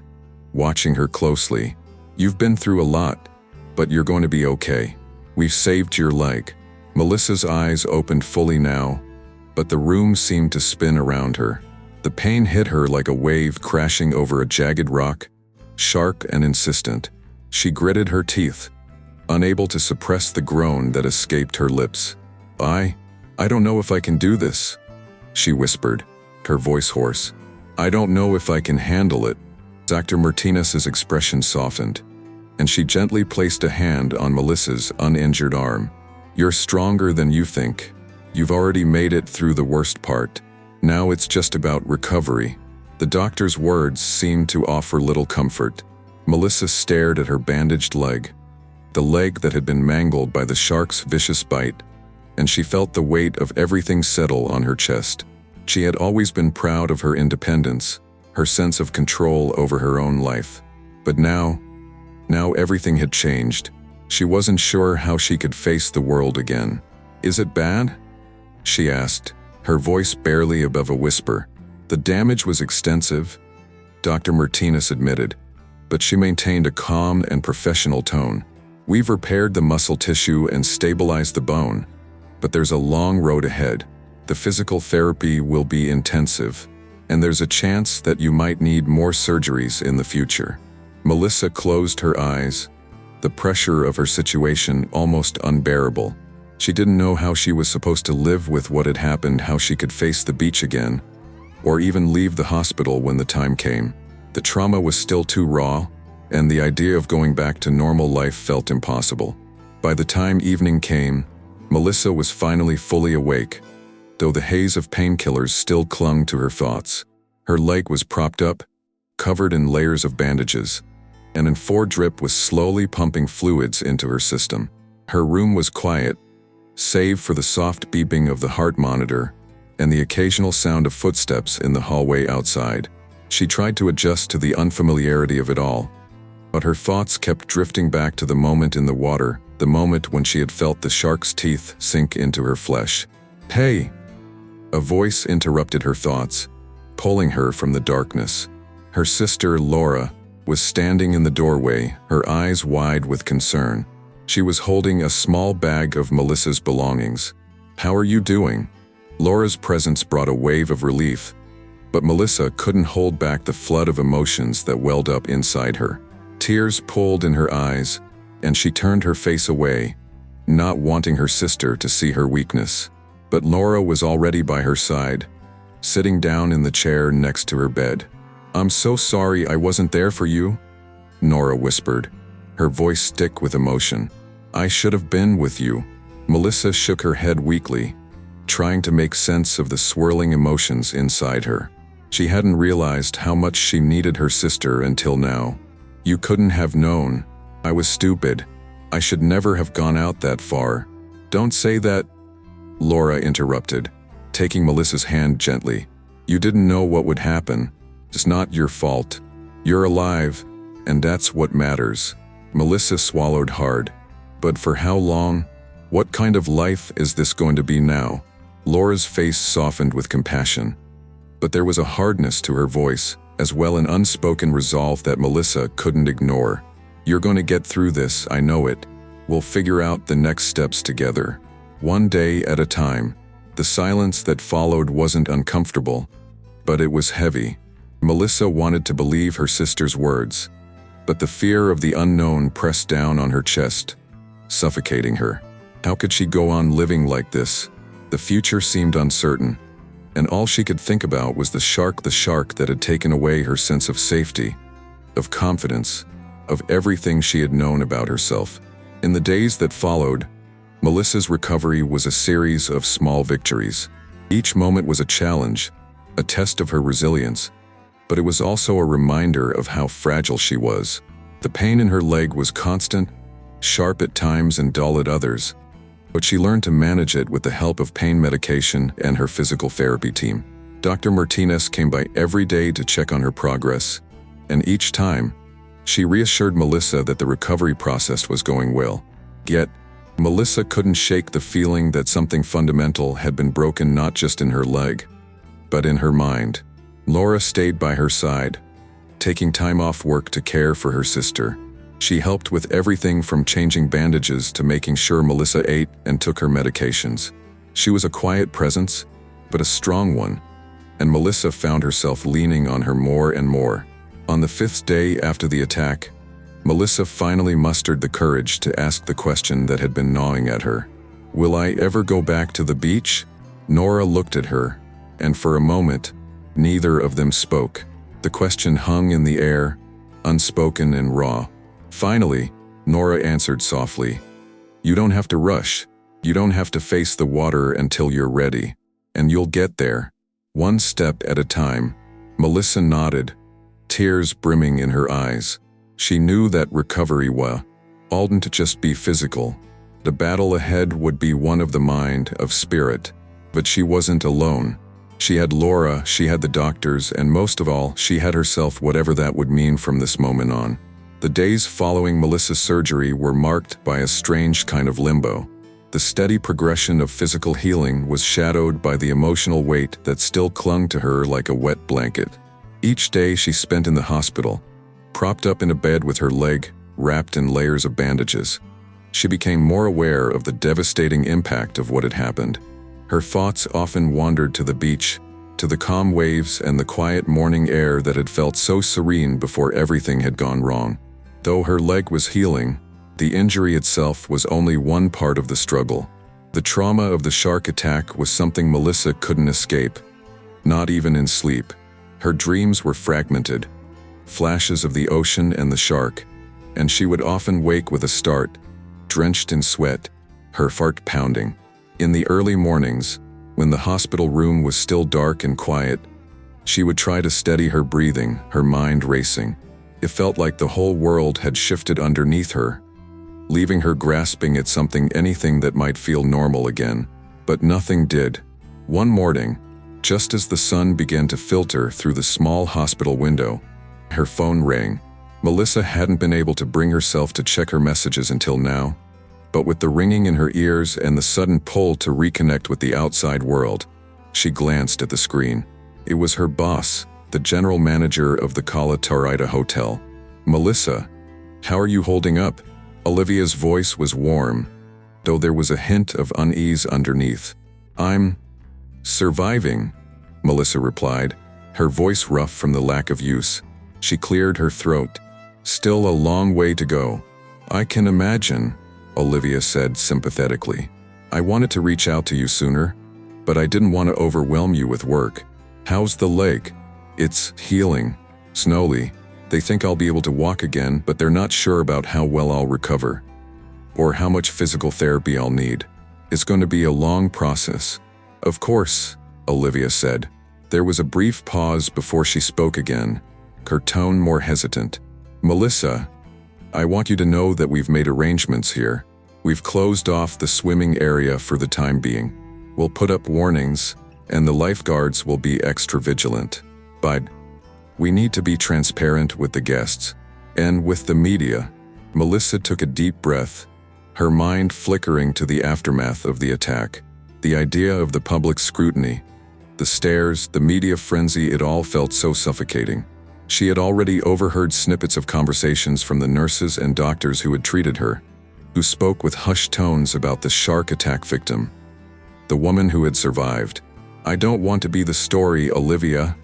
watching her closely. "You've been through a lot, but you're going to be okay. We've saved your leg." Melissa's eyes opened fully now, but the room seemed to spin around her. The pain hit her like a wave crashing over a jagged rock, sharp and insistent. She gritted her teeth, unable to suppress the groan that escaped her lips. I don't know if I can do this," she whispered, her voice hoarse. "I don't know if I can handle it." Dr. Martinez's expression softened, and she gently placed a hand on Melissa's uninjured arm. "You're stronger than you think. You've already made it through the worst part. Now it's just about recovery." The doctor's words seemed to offer little comfort. Melissa stared at her bandaged leg, the leg that had been mangled by the shark's vicious bite, and she felt the weight of everything settle on her chest. She had always been proud of her independence, her sense of control over her own life. But now everything had changed. She wasn't sure how she could face the world again. "Is it bad?" she asked, her voice barely above a whisper. "The damage was extensive," Dr. Martinez admitted, but she maintained a calm and professional tone. "We've repaired the muscle tissue and stabilized the bone, but there's a long road ahead. The physical therapy will be intensive." and there's a chance that you might need more surgeries in the future." Melissa closed her eyes, the pressure of her situation almost unbearable. She didn't know how she was supposed to live with what had happened, how she could face the beach again, or even leave the hospital when the time came. The trauma was still too raw, and the idea of going back to normal life felt impossible. By the time evening came, Melissa was finally fully awake, though the haze of painkillers still clung to her thoughts. Her leg was propped up, covered in layers of bandages, and an 4-drip was slowly pumping fluids into her system. Her room was quiet, save for the soft beeping of the heart monitor and the occasional sound of footsteps in the hallway outside. She tried to adjust to the unfamiliarity of it all, but her thoughts kept drifting back to the moment in the water, the moment when she had felt the shark's teeth sink into her flesh. "Hey!" A voice interrupted her thoughts, pulling her from the darkness. Her sister, Laura, was standing in the doorway, her eyes wide with concern. She was holding a small bag of Melissa's belongings. "How are you doing?" Laura's presence brought a wave of relief, but Melissa couldn't hold back the flood of emotions that welled up inside her. Tears pooled in her eyes, and she turned her face away, not wanting her sister to see her weakness. But Laura was already by her side, sitting down in the chair next to her bed. "I'm so sorry I wasn't there for you," Nora whispered, her voice thick with emotion. "I should have been with you." Melissa shook her head weakly, trying to make sense of the swirling emotions inside her. She hadn't realized how much she needed her sister until now. "You couldn't have known. I was stupid. I should never have gone out that far." "Don't say that," Laura interrupted, taking Melissa's hand gently. "You didn't know what would happen. It's not your fault. You're alive, and that's what matters." Melissa swallowed hard. "But for how long? What kind of life is this going to be now?" Laura's face softened with compassion, but there was a hardness to her voice, as well an unspoken resolve that Melissa couldn't ignore. "You're going to get through this, I know it. We'll figure out the next steps together, one day at a time." The silence that followed wasn't uncomfortable, but it was heavy. Melissa wanted to believe her sister's words, but the fear of the unknown pressed down on her chest, suffocating her. How could she go on living like this? The future seemed uncertain, and all she could think about was the shark that had taken away her sense of safety, of confidence, of everything she had known about herself. In the days that followed, Melissa's recovery was a series of small victories. Each moment was a challenge, a test of her resilience, but it was also a reminder of how fragile she was. The pain in her leg was constant, sharp at times and dull at others, but she learned to manage it with the help of pain medication and her physical therapy team. Dr. Martinez came by every day to check on her progress, and each time, she reassured Melissa that the recovery process was going well. Yet, Melissa couldn't shake the feeling that something fundamental had been broken, not just in her leg, but in her mind. Laura stayed by her side, taking time off work to care for her sister. She helped with everything from changing bandages to making sure Melissa ate and took her medications. She was a quiet presence, but a strong one, and Melissa found herself leaning on her more and more. On the 5th day after the attack, Melissa finally mustered the courage to ask the question that had been gnawing at her. "Will I ever go back to the beach?" Nora looked at her, and for a moment, neither of them spoke. The question hung in the air, unspoken and raw. Finally, Nora answered softly, "You don't have to rush. You don't have to face the water until you're ready. And you'll get there, one step at a time." Melissa nodded, tears brimming in her eyes. She knew that recovery wouldn't just be physical. The battle ahead would be one of the mind, of spirit. But she wasn't alone. She had Laura, she had the doctors, and most of all, she had herself, whatever that would mean from this moment on. The days following Melissa's surgery were marked by a strange kind of limbo. The steady progression of physical healing was shadowed by the emotional weight that still clung to her like a wet blanket. Each day she spent in the hospital, propped up in a bed with her leg wrapped in layers of bandages, she became more aware of the devastating impact of what had happened. Her thoughts often wandered to the beach, to the calm waves and the quiet morning air that had felt so serene before everything had gone wrong. Though her leg was healing, the injury itself was only one part of the struggle. The trauma of the shark attack was something Melissa couldn't escape, not even in sleep. Her dreams were fragmented, flashes of the ocean and the shark, and she would often wake with a start, drenched in sweat, her heart pounding. In the early mornings, when the hospital room was still dark and quiet, she would try to steady her breathing, her mind racing. It felt like the whole world had shifted underneath her, leaving her grasping at anything that might feel normal again. But nothing did. One morning, just as the sun began to filter through the small hospital window, her phone rang. Melissa hadn't been able to bring herself to check her messages until now, but with the ringing in her ears and the sudden pull to reconnect with the outside world, she glanced at the screen. It was her boss, the general manager of the Cala Tarita Hotel. "Melissa, how are you holding up?" Olivia's voice was warm, though there was a hint of unease underneath. "I'm surviving," Melissa replied, her voice rough from the lack of use. She cleared her throat. "Still a long way to go." "I can imagine," Olivia said sympathetically. "I wanted to reach out to you sooner, but I didn't want to overwhelm you with work. How's the leg?" "It's healing, slowly. They think I'll be able to walk again, but they're not sure about how well I'll recover, or how much physical therapy I'll need. It's going to be a long process." "Of course," Olivia said. There was a brief pause before she spoke again, her tone more hesitant. "Melissa, I want you to know that we've made arrangements here. We've closed off the swimming area for the time being. We'll put up warnings, and the lifeguards will be extra vigilant. But we need to be transparent with the guests and with the media." Melissa took a deep breath, her mind flickering to the aftermath of the attack. The idea of the public scrutiny, the stares, the media frenzy, it all felt so suffocating. She had already overheard snippets of conversations from the nurses and doctors who had treated her, who spoke with hushed tones about the shark attack victim, the woman who had survived. "I don't want to be the story, Olivia,"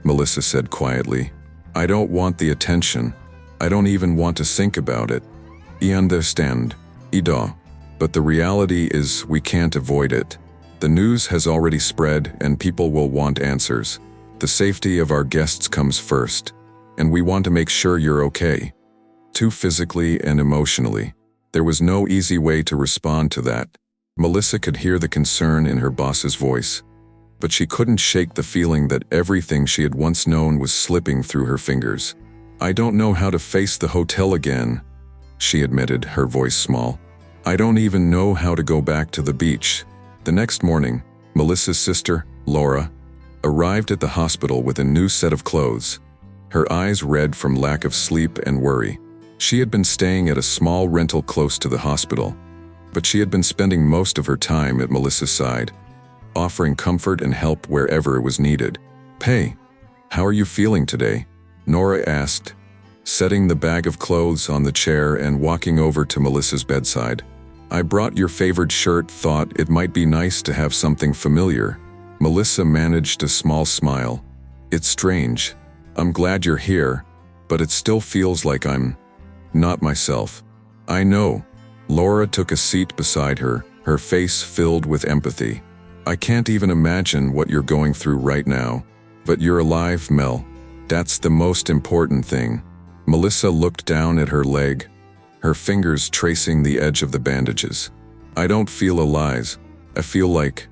Melissa said quietly. "I don't want the attention. I don't even want to think about it. I understand, Ida. But the reality is we can't avoid it. The news has already spread and people will want answers. The safety of our guests comes first, and we want to make sure you're okay, too, physically and emotionally." There was no easy way to respond to that. Melissa could hear the concern in her boss's voice, but she couldn't shake the feeling that everything she had once known was slipping through her fingers. "I don't know how to face the hotel again," she admitted, her voice small. "I don't even know how to go back to the beach." The next morning, Melissa's sister, Laura, arrived at the hospital with a new set of clothes, her eyes red from lack of sleep and worry. She had been staying at a small rental close to the hospital, but she had been spending most of her time at Melissa's side, offering comfort and help wherever it was needed. "Hey, how are you feeling today?" Nora asked, setting the bag of clothes on the chair and walking over to Melissa's bedside. "I brought your favorite shirt, thought it might be nice to have something familiar." Melissa managed a small smile. "It's strange. I'm glad you're here, but it still feels like I'm not myself." "I know." Laura took a seat beside her, her face filled with empathy. "I can't even imagine what you're going through right now. But you're alive, Mel. That's the most important thing." Melissa looked down at her leg, her fingers tracing the edge of the bandages. "I don't feel alive. I feel like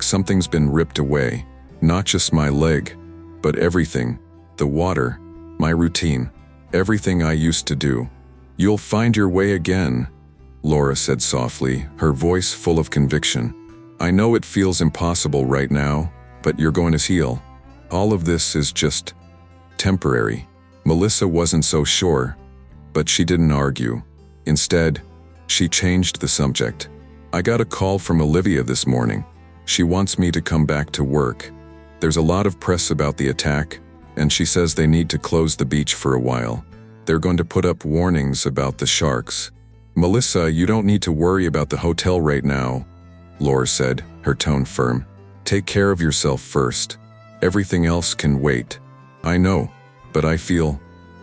something's been ripped away. Not just my leg, but everything. The water, my routine, everything I used to do." "You'll find your way again," Laura said softly, her voice full of conviction. "I know it feels impossible right now, but you're going to heal. All of this is just temporary." Melissa wasn't so sure, but she didn't argue. Instead, she changed the subject. "I got a call from Olivia this morning. She wants me to come back to work. There's a lot of press about the attack, and she says they need to close the beach for a while. They're going to put up warnings about the sharks." "Melissa, you don't need to worry about the hotel right now," Laura said, her tone firm. Take care of yourself first. Everything else can wait. I know, but I feel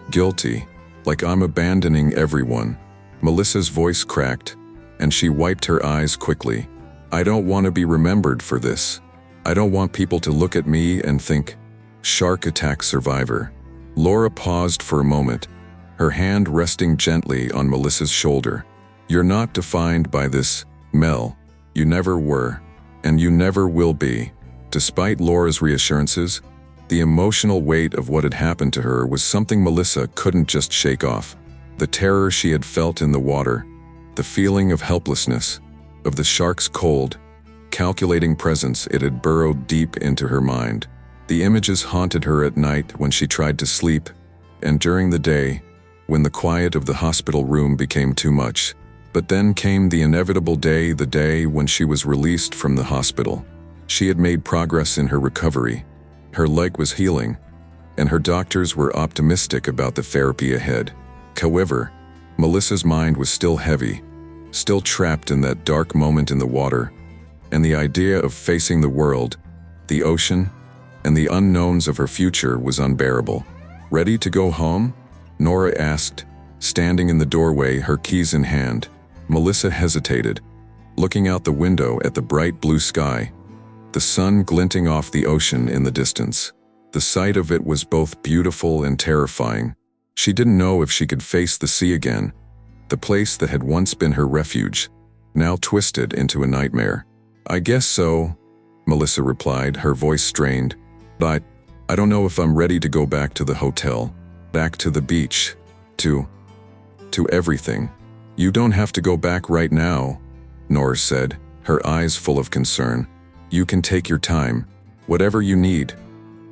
guilty, like I'm abandoning everyone." Melissa's voice cracked, and she wiped her eyes quickly. "I don't want to be remembered for this. I don't want people to look at me and think, shark attack survivor." Laura paused for a moment, her hand resting gently on Melissa's shoulder. "You're not defined by this, Mel. You never were, and you never will be." Despite Laura's reassurances, the emotional weight of what had happened to her was something Melissa couldn't just shake off. The terror she had felt in the water, the feeling of helplessness, of the shark's cold, calculating presence, it had burrowed deep into her mind. The images haunted her at night when she tried to sleep, and during the day, when the quiet of the hospital room became too much. But then came the inevitable day, the day when she was released from the hospital. She had made progress in her recovery. Her leg was healing, and her doctors were optimistic about the therapy ahead. However, Melissa's mind was still heavy, still trapped in that dark moment in the water, and the idea of facing the world, the ocean, and the unknowns of her future was unbearable. "Ready to go home?" Nora asked, standing in the doorway, her keys in hand. Melissa hesitated, looking out the window at the bright blue sky, the sun glinting off the ocean in the distance. The sight of it was both beautiful and terrifying. She didn't know if she could face the sea again, the place that had once been her refuge, now twisted into a nightmare. "I guess so," Melissa replied, her voice strained. "But I don't know if I'm ready to go back to the hotel, back to the beach, to everything." "You don't have to go back right now," Nora said, her eyes full of concern. "You can take your time, whatever you need.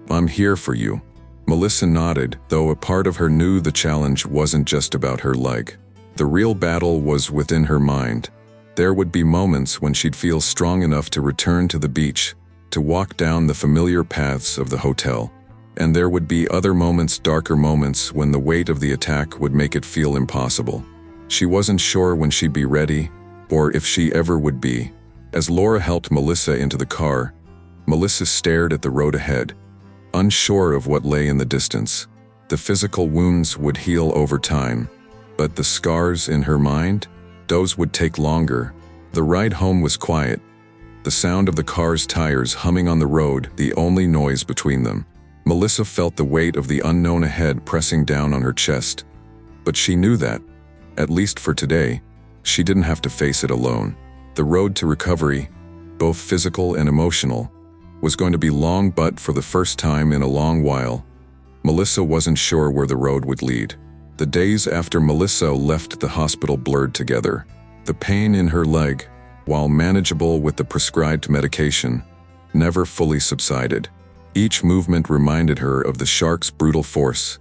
I'm here for you." Melissa nodded, though a part of her knew the challenge wasn't just about her leg. The real battle was within her mind. There would be moments when she'd feel strong enough to return to the beach, to walk down the familiar paths of the hotel. And there would be other moments, darker moments, when the weight of the attack would make it feel impossible. She wasn't sure when she'd be ready, or if she ever would be. As Laura helped Melissa into the car, Melissa stared at the road ahead, unsure of what lay in the distance. The physical wounds would heal over time, but the scars in her mind, those would take longer. The ride home was quiet, the sound of the car's tires humming on the road, the only noise between them. Melissa felt the weight of the unknown ahead pressing down on her chest. But she knew that, at least for today, she didn't have to face it alone. The road to recovery, both physical and emotional, was going to be long, but for the first time in a long while, Melissa wasn't sure where the road would lead. The days after Melissa left the hospital blurred together. The pain in her leg, while manageable with the prescribed medication, never fully subsided. Each movement reminded her of the shark's brutal force,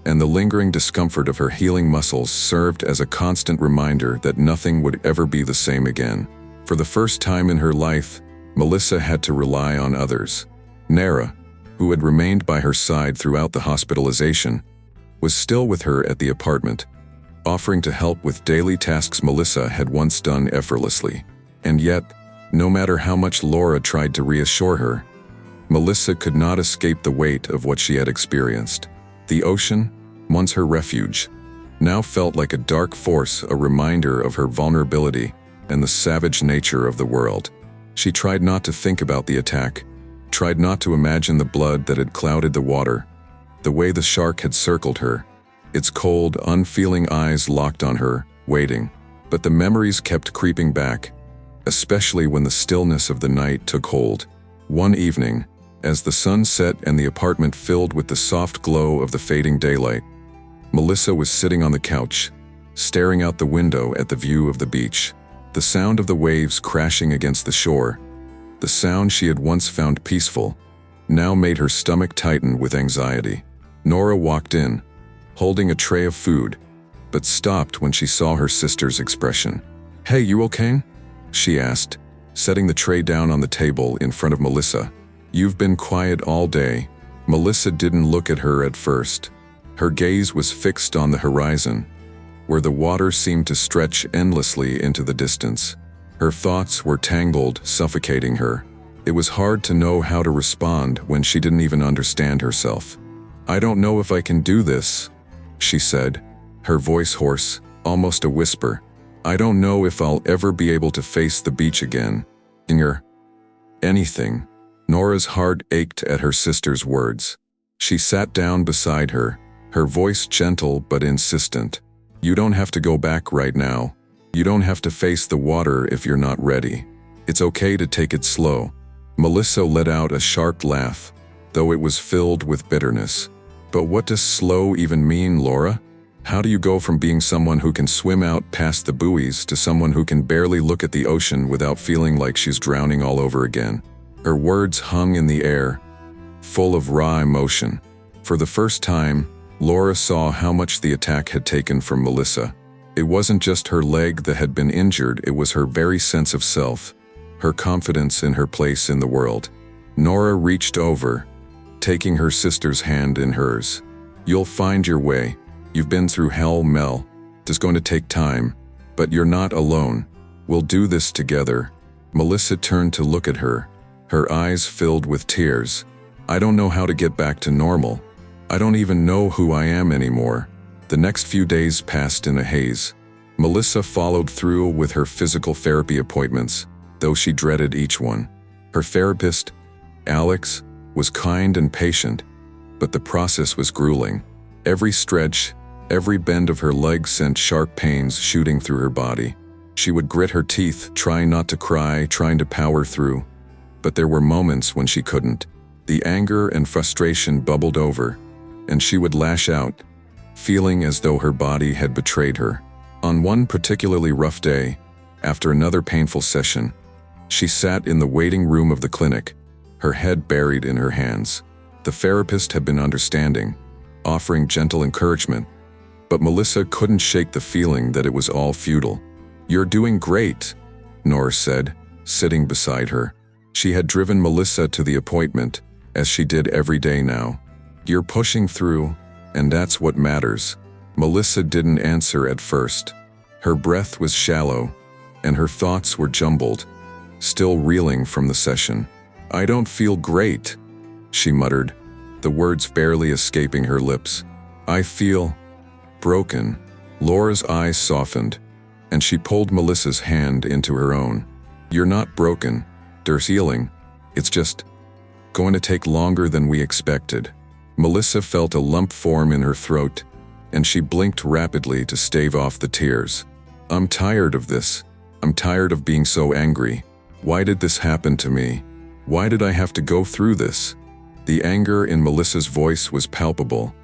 and the lingering discomfort of her healing muscles served as a constant reminder that nothing would ever be the same again. For the first time in her life, Melissa had to rely on others. Nara, who had remained by her side throughout the hospitalization, was still with her at the apartment, offering to help with daily tasks Melissa had once done effortlessly. And yet, no matter how much Laura tried to reassure her, Melissa could not escape the weight of what she had experienced. The ocean, once her refuge, now felt like a dark force, a reminder of her vulnerability and the savage nature of the world. She tried not to think about the attack, tried not to imagine the blood that had clouded the water, the way the shark had circled her, its cold, unfeeling eyes locked on her, waiting. But the memories kept creeping back, especially when the stillness of the night took hold. One evening, as the sun set and the apartment filled with the soft glow of the fading daylight, Melissa was sitting on the couch, staring out the window at the view of the beach. The sound of the waves crashing against the shore, the sound she had once found peaceful, now made her stomach tighten with anxiety. Nora walked in, holding a tray of food, but stopped when she saw her sister's expression. "Hey, you okay?" she asked, setting the tray down on the table in front of Melissa. "You've been quiet all day." Melissa didn't look at her at first. Her gaze was fixed on the horizon, where the water seemed to stretch endlessly into the distance. Her thoughts were tangled, suffocating her. It was hard to know how to respond when she didn't even understand herself. "I don't know if I can do this," she said, her voice hoarse, almost a whisper. "I don't know if I'll ever be able to face the beach again. Anything." Nora's heart ached at her sister's words. She sat down beside her, her voice gentle but insistent. "You don't have to go back right now. You don't have to face the water if you're not ready. It's okay to take it slow." Melissa let out a sharp laugh, though it was filled with bitterness. "But what does slow even mean, Laura? How do you go from being someone who can swim out past the buoys to someone who can barely look at the ocean without feeling like she's drowning all over again?" Her words hung in the air, full of raw emotion. For the first time, Laura saw how much the attack had taken from Melissa. It wasn't just her leg that had been injured, it was her very sense of self, her confidence in her place in the world. Nora reached over, taking her sister's hand in hers. "You'll find your way. You've been through hell, Mel. It's going to take time, but you're not alone. We'll do this together." Melissa turned to look at her, her eyes filled with tears. "I don't know how to get back to normal. I don't even know who I am anymore." The next few days passed in a haze. Melissa followed through with her physical therapy appointments, though she dreaded each one. Her therapist, Alex, was kind and patient, but the process was grueling. Every stretch, every bend of her leg sent sharp pains shooting through her body. She would grit her teeth, trying not to cry, trying to power through. But there were moments when she couldn't. The anger and frustration bubbled over, and she would lash out, feeling as though her body had betrayed her. On one particularly rough day, after another painful session, she sat in the waiting room of the clinic, her head buried in her hands. The therapist had been understanding, offering gentle encouragement, but Melissa couldn't shake the feeling that it was all futile. "You're doing great," Nora said, sitting beside her. She had driven Melissa to the appointment, as she did every day now. "You're pushing through, and that's what matters." Melissa didn't answer at first. Her breath was shallow, and her thoughts were jumbled, still reeling from the session. "I don't feel great," she muttered, the words barely escaping her lips. "I feel broken." Laura's eyes softened, and she pulled Melissa's hand into her own. "You're not broken. There's healing. It's just going to take longer than we expected." Melissa felt a lump form in her throat, and she blinked rapidly to stave off the tears. "I'm tired of this. I'm tired of being so angry. Why did this happen to me? Why did I have to go through this?" The anger in Melissa's voice was palpable,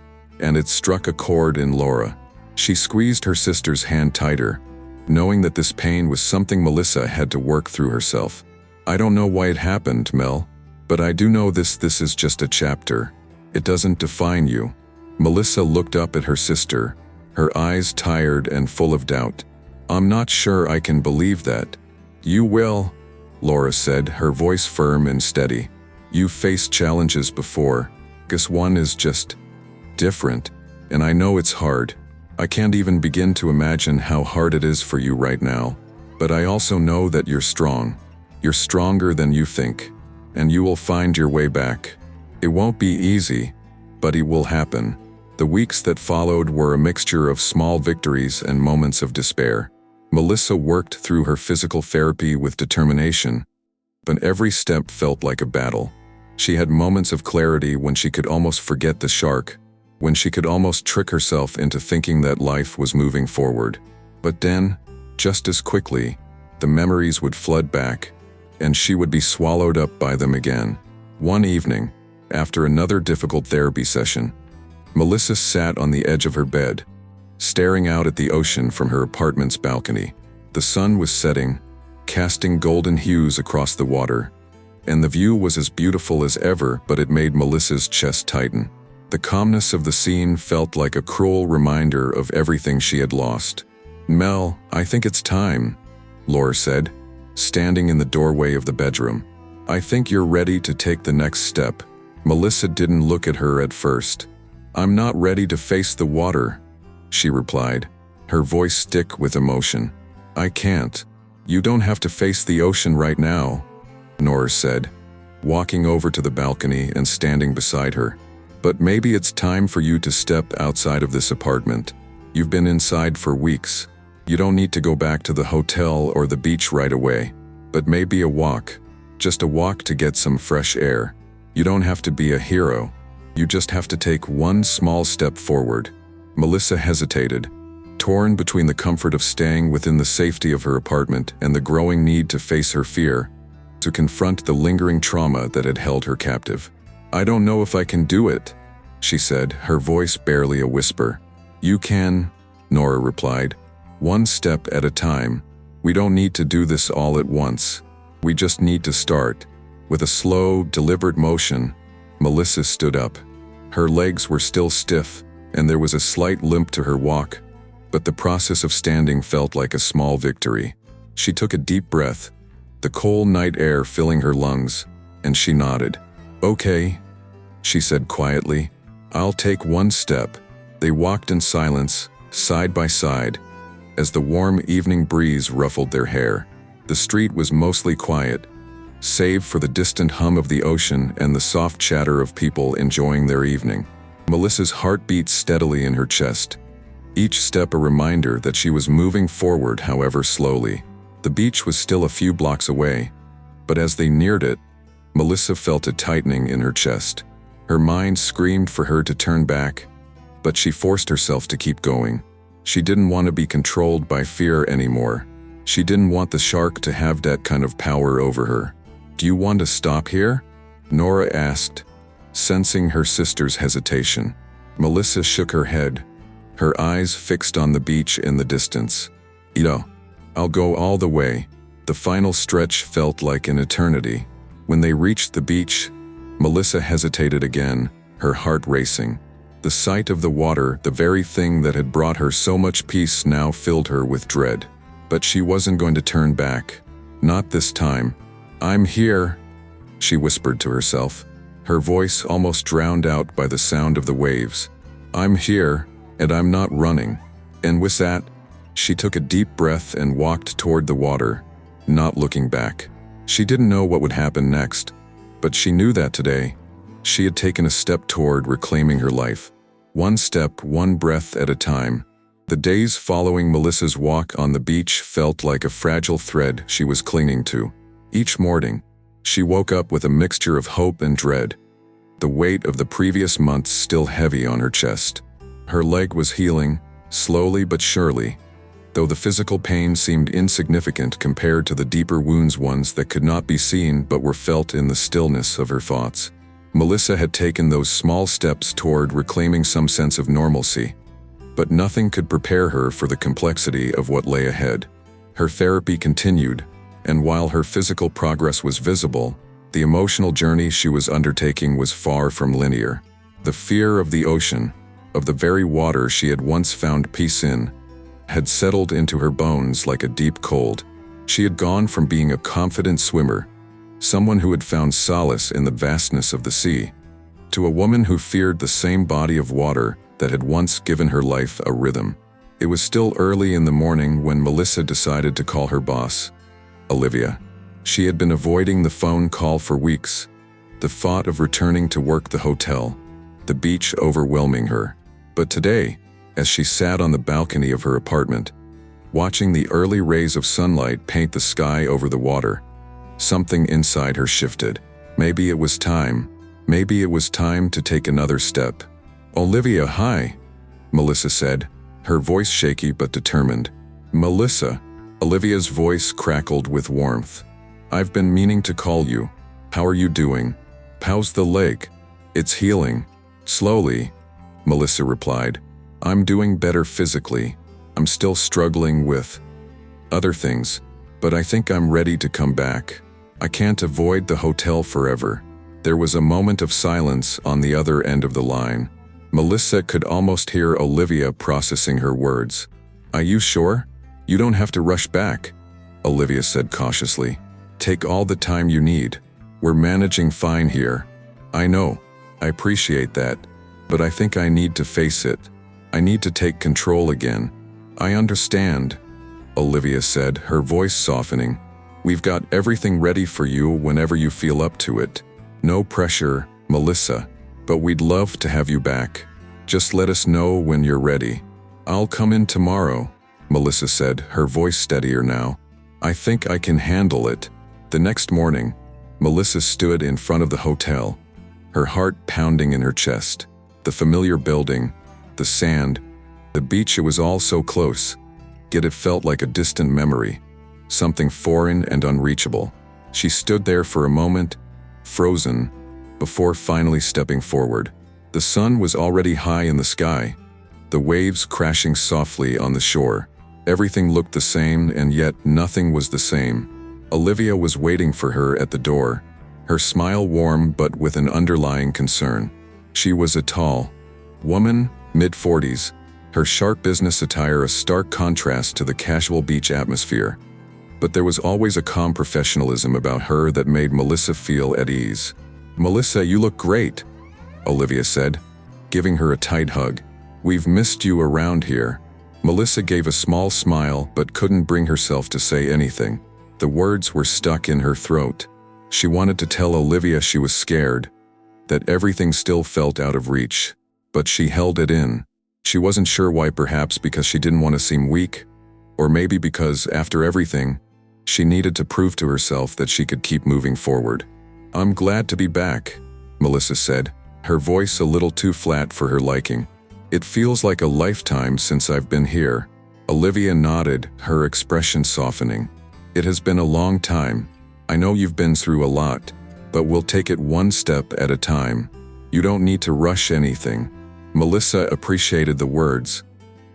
and it struck a chord in Laura. She squeezed her sister's hand tighter, knowing that this pain was something Melissa had to work through herself. "I don't know why it happened, Mel, but I do know this is just a chapter. It doesn't define you." Melissa looked up at her sister, her eyes tired and full of doubt. "I'm not sure I can believe that." "You will," Laura said, her voice firm and steady. "You've faced challenges before. This one is just different, and I know it's hard. I can't even begin to imagine how hard it is for you right now. But I also know that you're strong. You're stronger than you think, and you will find your way back. It won't be easy, but it will happen." The weeks that followed were a mixture of small victories and moments of despair. Melissa worked through her physical therapy with determination, but every step felt like a battle. She had moments of clarity when she could almost forget the shark, when she could almost trick herself into thinking that life was moving forward. But then, just as quickly, the memories would flood back, and she would be swallowed up by them again. One evening, after another difficult therapy session, Melissa sat on the edge of her bed, staring out at the ocean from her apartment's balcony. The sun was setting, casting golden hues across the water, and the view was as beautiful as ever, but it made Melissa's chest tighten. The calmness of the scene felt like a cruel reminder of everything she had lost. "Mel, I think it's time," Laura said, standing in the doorway of the bedroom. "I think you're ready to take the next step." Melissa didn't look at her at first. "I'm not ready to face the water," she replied, her voice thick with emotion. "I can't. You don't have to face the ocean right now," Nora said, walking over to the balcony and standing beside her. "But maybe it's time for you to step outside of this apartment. You've been inside for weeks. You don't need to go back to the hotel or the beach right away. But maybe a walk. Just a walk to get some fresh air. You don't have to be a hero. You just have to take one small step forward." Melissa hesitated, torn between the comfort of staying within the safety of her apartment and the growing need to face her fear, to confront the lingering trauma that had held her captive. "I don't know if I can do it," she said, her voice barely a whisper. "You can," Nora replied. "One step at a time. We don't need to do this all at once. We just need to start." With a slow, deliberate motion, Melissa stood up. Her legs were still stiff, and there was a slight limp to her walk, but the process of standing felt like a small victory. She took a deep breath, the cold night air filling her lungs, and she nodded. "Okay," she said quietly. "I'll take one step." They walked in silence, side by side, as the warm evening breeze ruffled their hair. The street was mostly quiet, save for the distant hum of the ocean and the soft chatter of people enjoying their evening. Melissa's heart beat steadily in her chest, each step a reminder that she was moving forward, however slowly. The beach was still a few blocks away, but as they neared it, Melissa felt a tightening in her chest. Her mind screamed for her to turn back, but she forced herself to keep going. She didn't want to be controlled by fear anymore. She didn't want the shark to have that kind of power over her. "Do you want to stop here?" Nora asked, sensing her sister's hesitation. Melissa shook her head, her eyes fixed on the beach in the distance. I'll go all the way." The final stretch felt like an eternity. When they reached the beach, Melissa hesitated again, her heart racing. The sight of the water, the very thing that had brought her so much peace, now filled her with dread. But she wasn't going to turn back. Not this time. "I'm here," she whispered to herself, her voice almost drowned out by the sound of the waves. "I'm here, and I'm not running." And with that, she took a deep breath and walked toward the water, not looking back. She didn't know what would happen next, but she knew that today, she had taken a step toward reclaiming her life. One step, one breath at a time. The days following Melissa's walk on the beach felt like a fragile thread she was clinging to. Each morning, she woke up with a mixture of hope and dread, the weight of the previous months still heavy on her chest. Her leg was healing, slowly but surely, though the physical pain seemed insignificant compared to the deeper wounds, ones that could not be seen but were felt in the stillness of her thoughts. Melissa had taken those small steps toward reclaiming some sense of normalcy, but nothing could prepare her for the complexity of what lay ahead. Her therapy continued, and while her physical progress was visible, the emotional journey she was undertaking was far from linear. The fear of the ocean, of the very water she had once found peace in, had settled into her bones like a deep cold. She had gone from being a confident swimmer, someone who had found solace in the vastness of the sea, to a woman who feared the same body of water that had once given her life a rhythm. It was still early in the morning when Melissa decided to call her boss, Olivia. She had been avoiding the phone call for weeks, the thought of returning to work, the hotel, the beach overwhelming her. But today, as she sat on the balcony of her apartment, watching the early rays of sunlight paint the sky over the water, something inside her shifted. Maybe it was time. Maybe it was time to take another step. "Olivia, hi," Melissa said, her voice shaky but determined. "Melissa." Olivia's voice crackled with warmth. "I've been meaning to call you. How are you doing? How's the leg?" "It's healing. Slowly," Melissa replied. "I'm doing better physically. I'm still struggling with other things, but I think I'm ready to come back. I can't avoid the hotel forever." There was a moment of silence on the other end of the line. Melissa could almost hear Olivia processing her words. "Are you sure? You don't have to rush back," Olivia said cautiously. "Take all the time you need. We're managing fine here." "I know. I appreciate that. But I think I need to face it. I need to take control again." "I understand," Olivia said, her voice softening. "We've got everything ready for you whenever you feel up to it." No pressure, Melissa, but we'd love to have you back. Just let us know when you're ready. I'll come in tomorrow, Melissa said, her voice steadier now. I think I can handle it. The next morning, Melissa stood in front of the hotel, her heart pounding in her chest. The familiar building, the sand, the beach, it was all so close, yet it felt like a distant memory, something foreign and unreachable. She stood there for a moment, frozen, before finally stepping forward. The sun was already high in the sky, the waves crashing softly on the shore. Everything looked the same, and yet nothing was the same. Olivia was waiting for her at the door, her smile warm but with an underlying concern. She was a tall woman, mid-40s, her sharp business attire a stark contrast to the casual beach atmosphere. But there was always a calm professionalism about her that made Melissa feel at ease. "Melissa, you look great," Olivia said, giving her a tight hug. "We've missed you around here." Melissa gave a small smile but couldn't bring herself to say anything. The words were stuck in her throat. She wanted to tell Olivia she was scared, that everything still felt out of reach, but she held it in. She wasn't sure why, perhaps because she didn't want to seem weak, or maybe because, after everything, she needed to prove to herself that she could keep moving forward. "I'm glad to be back," Melissa said, her voice a little too flat for her liking. "It feels like a lifetime since I've been here." Olivia nodded, her expression softening. "It has been a long time. I know you've been through a lot, but we'll take it one step at a time. You don't need to rush anything." Melissa appreciated the words,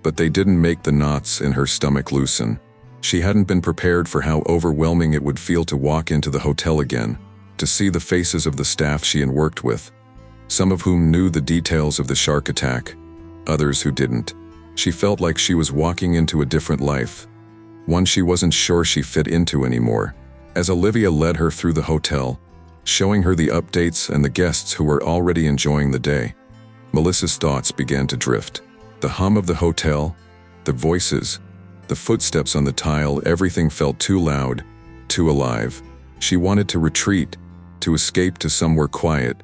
but they didn't make the knots in her stomach loosen. She hadn't been prepared for how overwhelming it would feel to walk into the hotel again, to see the faces of the staff she had worked with, some of whom knew the details of the shark attack, others who didn't. She felt like she was walking into a different life, one she wasn't sure she fit into anymore. As Olivia led her through the hotel, showing her the updates and the guests who were already enjoying the day, Melissa's thoughts began to drift. The hum of the hotel, the voices, the footsteps on the tile, everything felt too loud, too alive. She wanted to retreat, to escape to somewhere quiet,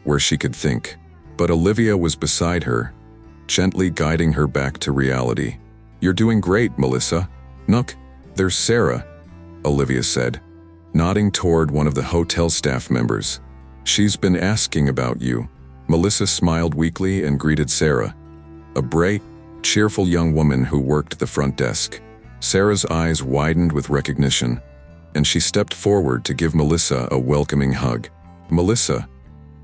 where she could think. But Olivia was beside her, gently guiding her back to reality. "You're doing great, Melissa. Look, there's Sarah," Olivia said, nodding toward one of the hotel staff members. "She's been asking about you." Melissa smiled weakly and greeted Sarah, a bright, cheerful young woman who worked the front desk. Sarah's eyes widened with recognition, and she stepped forward to give Melissa a welcoming hug. "Melissa,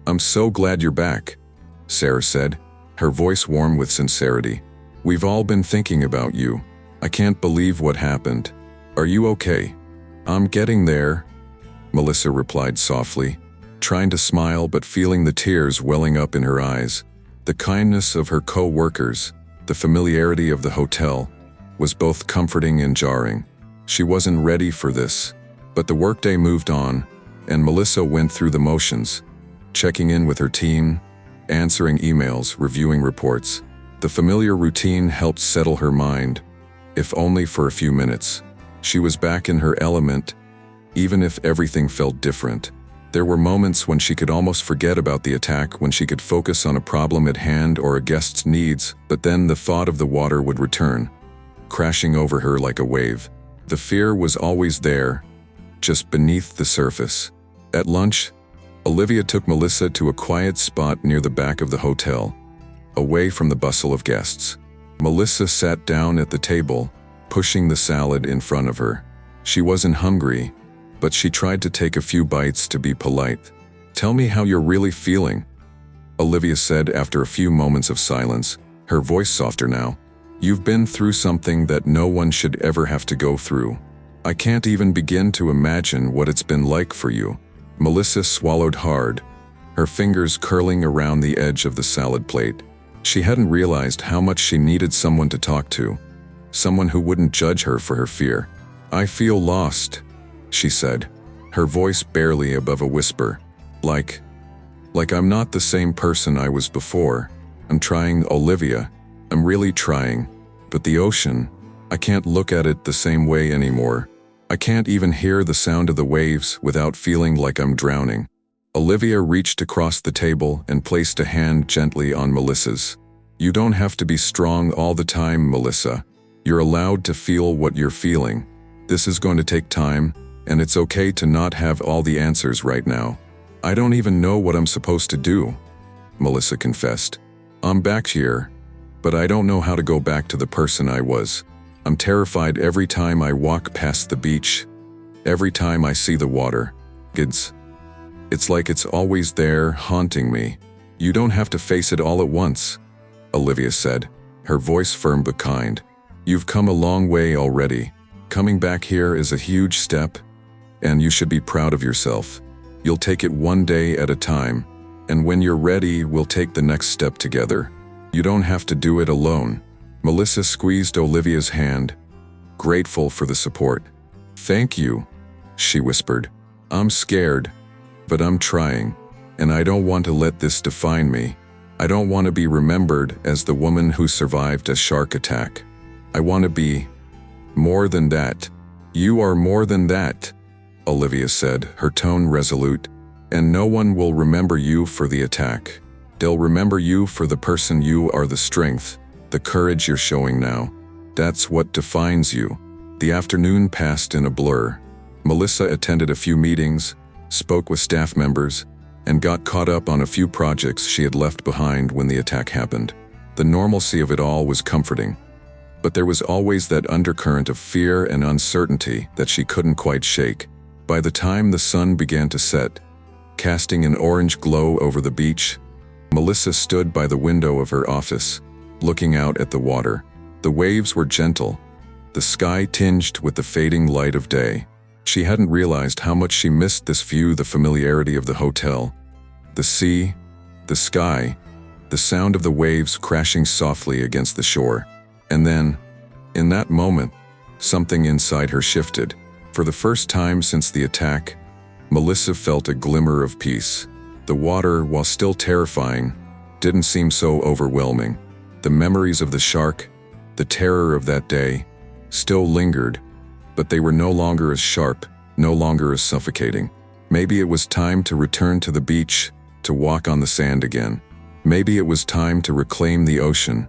I'm so glad you're back," Sarah said, her voice warm with sincerity. "We've all been thinking about you. I can't believe what happened. Are you okay?" "I'm getting there," Melissa replied softly, trying to smile but feeling the tears welling up in her eyes. The kindness of her co-workers, the familiarity of the hotel, was both comforting and jarring. She wasn't ready for this, but the workday moved on, and Melissa went through the motions, checking in with her team, answering emails, reviewing reports. The familiar routine helped settle her mind, if only for a few minutes. She was back in her element, even if everything felt different. There were moments when she could almost forget about the attack, when she could focus on a problem at hand or a guest's needs, but then the thought of the water would return, crashing over her like a wave. The fear was always there, just beneath the surface. At lunch, Olivia took Melissa to a quiet spot near the back of the hotel, away from the bustle of guests. Melissa sat down at the table, pushing the salad in front of her. She wasn't hungry, but she tried to take a few bites to be polite. "Tell me how you're really feeling," Olivia said after a few moments of silence, her voice softer now. "You've been through something that no one should ever have to go through. I can't even begin to imagine what it's been like for you." Melissa swallowed hard, her fingers curling around the edge of the salad plate. She hadn't realized how much she needed someone to talk to, someone who wouldn't judge her for her fear. "I feel lost," she said, her voice barely above a whisper. Like I'm not the same person I was before. I'm trying, Olivia. I'm really trying. But the ocean, I can't look at it the same way anymore. I can't even hear the sound of the waves without feeling like I'm drowning." Olivia reached across the table and placed a hand gently on Melissa's. "You don't have to be strong all the time, Melissa. You're allowed to feel what you're feeling. This is going to take time, and it's okay to not have all the answers right now." "I don't even know what I'm supposed to do," Melissa confessed. "I'm back here, but I don't know how to go back to the person I was. I'm terrified every time I walk past the beach, every time I see the water. It's like it's always there, haunting me." "You don't have to face it all at once," Olivia said, her voice firm but kind. "You've come a long way already. Coming back here is a huge step, and you should be proud of yourself. You'll take it one day at a time, and when you're ready, we'll take the next step together. You don't have to do it alone." Melissa squeezed Olivia's hand, grateful for the support. "Thank you," she whispered. "I'm scared, but I'm trying, and I don't want to let this define me. I don't want to be remembered as the woman who survived a shark attack. I want to be more than that." "You are more than that," Olivia said, her tone resolute. "And no one will remember you for the attack. They'll remember you for the person you are, the strength, the courage you're showing now. That's what defines you." The afternoon passed in a blur. Melissa attended a few meetings, spoke with staff members, and got caught up on a few projects she had left behind when the attack happened. The normalcy of it all was comforting, but there was always that undercurrent of fear and uncertainty that she couldn't quite shake. By the time the sun began to set, casting an orange glow over the beach, Melissa stood by the window of her office, looking out at the water. The waves were gentle, the sky tinged with the fading light of day. She hadn't realized how much she missed this view, the familiarity of the hotel, the sea, the sky, the sound of the waves crashing softly against the shore. And then, in that moment, something inside her shifted. For the first time since the attack, Melissa felt a glimmer of peace. The water, while still terrifying, didn't seem so overwhelming. The memories of the shark, the terror of that day, still lingered, but they were no longer as sharp, no longer as suffocating. Maybe it was time to return to the beach, to walk on the sand again. Maybe it was time to reclaim the ocean,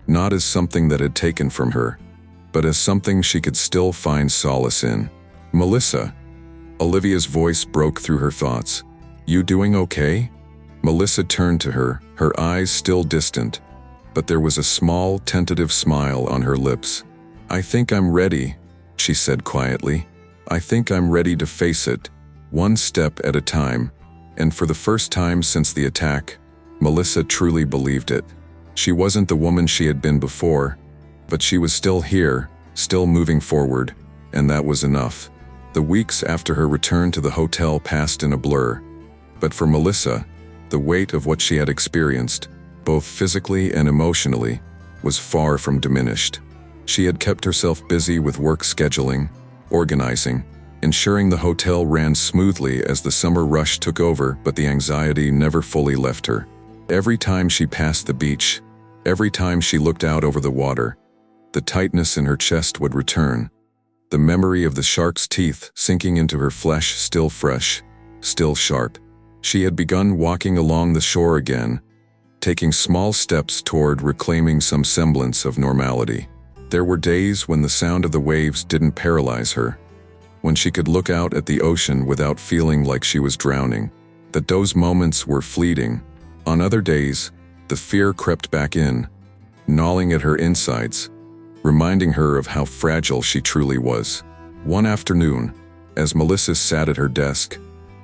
not as something that had taken from her, but as something she could still find solace in. "Melissa," Olivia's voice broke through her thoughts. "You doing okay?" Melissa turned to her, her eyes still distant, but there was a small, tentative smile on her lips. "I think I'm ready," she said quietly. "I think I'm ready to face it, one step at a time." And for the first time since the attack, Melissa truly believed it. She wasn't the woman she had been before, but she was still here, still moving forward, and that was enough. The weeks after her return to the hotel passed in a blur, but for Melissa, the weight of what she had experienced, both physically and emotionally, was far from diminished. She had kept herself busy with work scheduling, organizing, ensuring the hotel ran smoothly as the summer rush took over, but the anxiety never fully left her. Every time she passed the beach, every time she looked out over the water, the tightness in her chest would return. The memory of the shark's teeth sinking into her flesh still fresh, still sharp. She had begun walking along the shore again, taking small steps toward reclaiming some semblance of normality. There were days when the sound of the waves didn't paralyze her, when she could look out at the ocean without feeling like she was drowning. That those moments were fleeting. On other days, the fear crept back in, gnawing at her insides, reminding her of how fragile she truly was. One afternoon, as Melissa sat at her desk,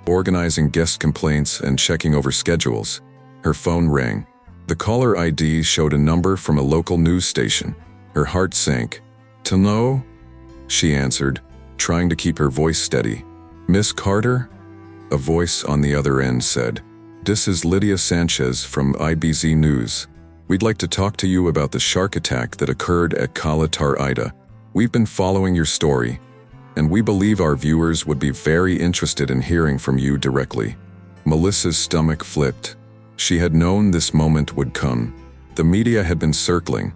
organizing guest complaints and checking over schedules, her phone rang. The caller ID showed a number from a local news station. Her heart sank. "Hello?" she answered, trying to keep her voice steady. "Miss Carter?" A voice on the other end said. "This is Lydia Sanchez from IBZ News. We'd like to talk to you about the shark attack that occurred at Cala Tar Ida. We've been following your story, and we believe our viewers would be very interested in hearing from you directly." Melissa's stomach flipped. She had known this moment would come. The media had been circling,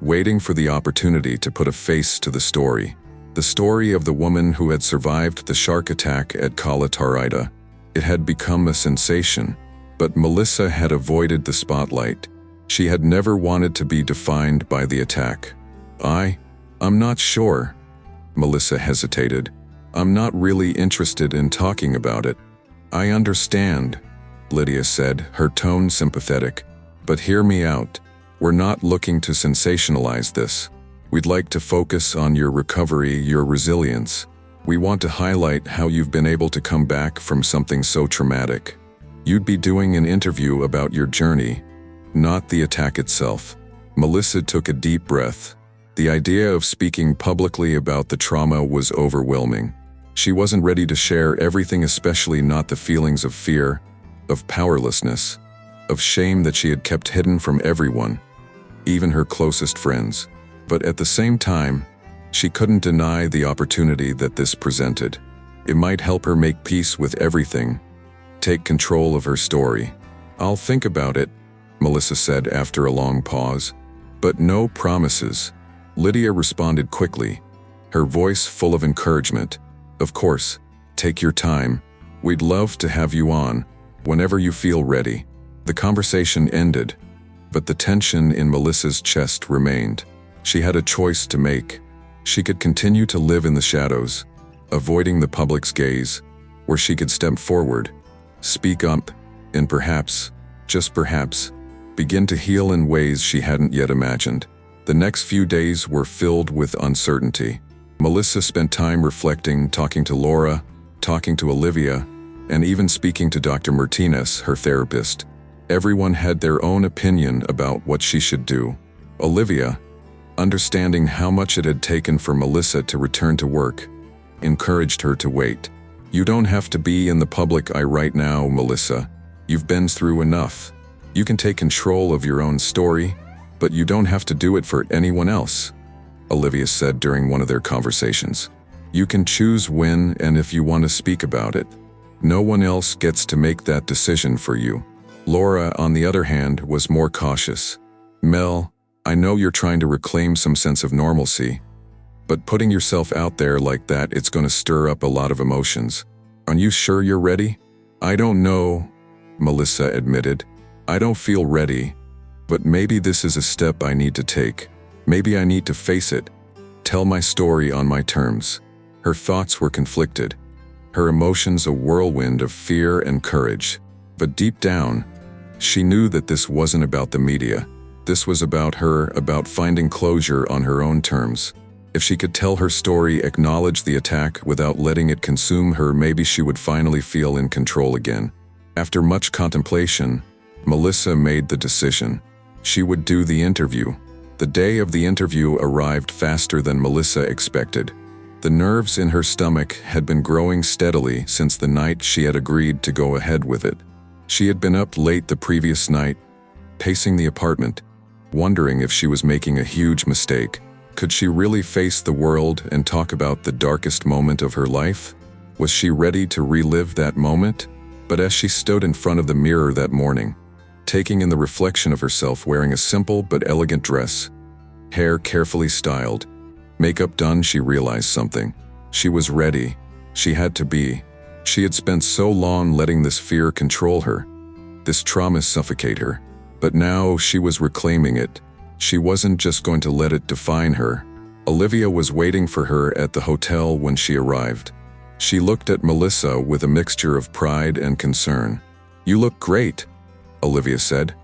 waiting for the opportunity to put a face to the story. The story of the woman who had survived the shark attack at Cala Tar Ida. It had become a sensation, but Melissa had avoided the spotlight. She had never wanted to be defined by the attack. I'm not sure. Melissa hesitated. I'm not really interested in talking about it. I understand, Lydia said, her tone sympathetic. But hear me out. We're not looking to sensationalize this. We'd like to focus on your recovery, your resilience. We want to highlight how you've been able to come back from something so traumatic. You'd be doing an interview about your journey, not the attack itself. Melissa took a deep breath. The idea of speaking publicly about the trauma was overwhelming. She wasn't ready to share everything, especially not the feelings of fear, of powerlessness, of shame that she had kept hidden from everyone, even her closest friends. But at the same time, she couldn't deny the opportunity that this presented. It might help her make peace with everything, take control of her story. I'll think about it, Melissa said after a long pause. But no promises. Lydia responded quickly, her voice full of encouragement. Of course, take your time. We'd love to have you on, whenever you feel ready. The conversation ended, but the tension in Melissa's chest remained. She had a choice to make. She could continue to live in the shadows, avoiding the public's gaze, or she could step forward, speak up, and perhaps, just perhaps, begin to heal in ways she hadn't yet imagined. The next few days were filled with uncertainty. Melissa spent time reflecting, talking to Laura, talking to Olivia, and even speaking to Dr. Martinez, her therapist. Everyone had their own opinion about what she should do. Olivia, understanding how much it had taken for Melissa to return to work, encouraged her to wait. You don't have to be in the public eye right now, Melissa. You've been through enough. You can take control of your own story, but you don't have to do it for anyone else, Olivia said during one of their conversations. You can choose when and if you want to speak about it. No one else gets to make that decision for you. Laura, on the other hand, was more cautious. Mel, I know you're trying to reclaim some sense of normalcy, but putting yourself out there like that, it's going to stir up a lot of emotions. Are you sure you're ready? I don't know, Melissa admitted. I don't feel ready, but maybe this is a step I need to take. Maybe I need to face it, tell my story on my terms. Her thoughts were conflicted, her emotions a whirlwind of fear and courage. But deep down, she knew that this wasn't about the media. This was about her, about finding closure on her own terms. If she could tell her story, acknowledge the attack without letting it consume her, maybe she would finally feel in control again. After much contemplation, Melissa made the decision. She would do the interview. The day of the interview arrived faster than Melissa expected. The nerves in her stomach had been growing steadily since the night she had agreed to go ahead with it. She had been up late the previous night, pacing the apartment, wondering if she was making a huge mistake. Could she really face the world and talk about the darkest moment of her life? Was she ready to relive that moment? But as she stood in front of the mirror that morning, taking in the reflection of herself wearing a simple but elegant dress, hair carefully styled, makeup done, she realized something. She was ready. She had to be. She had spent so long letting this fear control her, this trauma suffocate her. But now she was reclaiming it. She wasn't just going to let it define her. Olivia was waiting for her at the hotel when she arrived. She looked at Melissa with a mixture of pride and concern. You look great, Olivia said,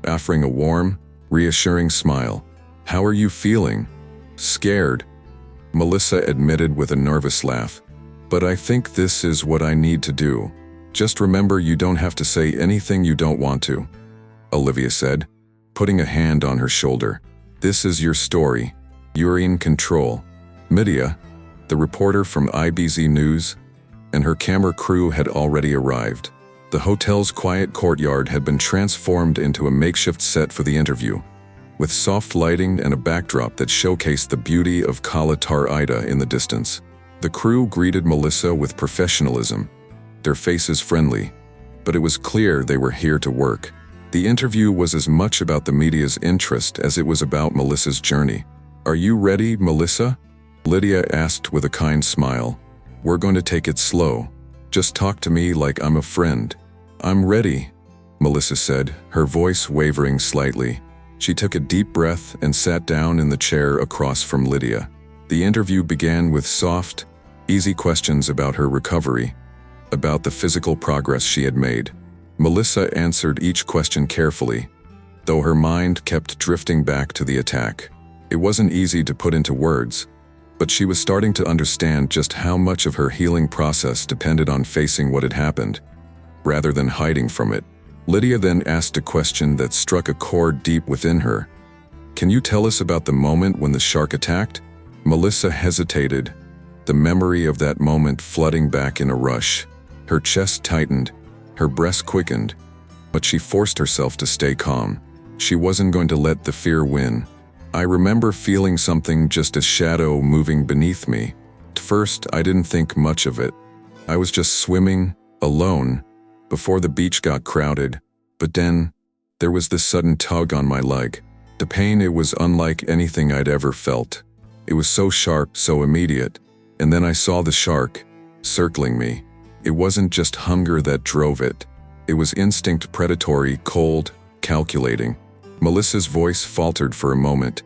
offering a warm, reassuring smile. How are you feeling? Scared, Melissa admitted with a nervous laugh. But I think this is what I need to do. Just remember, you don't have to say anything you don't want to, Olivia said, putting a hand on her shoulder. This is your story. You're in control. Midia, the reporter from IBZ News, and her camera crew had already arrived. The hotel's quiet courtyard had been transformed into a makeshift set for the interview, with soft lighting and a backdrop that showcased the beauty of Cala Tar Ida in the distance. The crew greeted Melissa with professionalism, their faces friendly, but it was clear they were here to work. The interview was as much about the media's interest as it was about Melissa's journey. Are you ready, Melissa? Lydia asked with a kind smile. We're going to take it slow. Just talk to me like I'm a friend." "I'm ready," Melissa said, her voice wavering slightly. She took a deep breath and sat down in the chair across from Lydia. The interview began with soft, easy questions about her recovery, about the physical progress she had made. Melissa answered each question carefully, though her mind kept drifting back to the attack. It wasn't easy to put into words, but she was starting to understand just how much of her healing process depended on facing what had happened, rather than hiding from it. Lydia then asked a question that struck a chord deep within her. "Can you tell us about the moment when the shark attacked?" Melissa hesitated, the memory of that moment flooding back in a rush. Her chest tightened, her breath quickened, but she forced herself to stay calm. She wasn't going to let the fear win. "I remember feeling something, just a shadow moving beneath me. At first, I didn't think much of it. I was just swimming, alone, before the beach got crowded. But then, there was this sudden tug on my leg. The pain, it was unlike anything I'd ever felt. It was so sharp, so immediate. And then I saw the shark, circling me. It wasn't just hunger that drove it. It was instinct, predatory, cold, calculating." Melissa's voice faltered for a moment,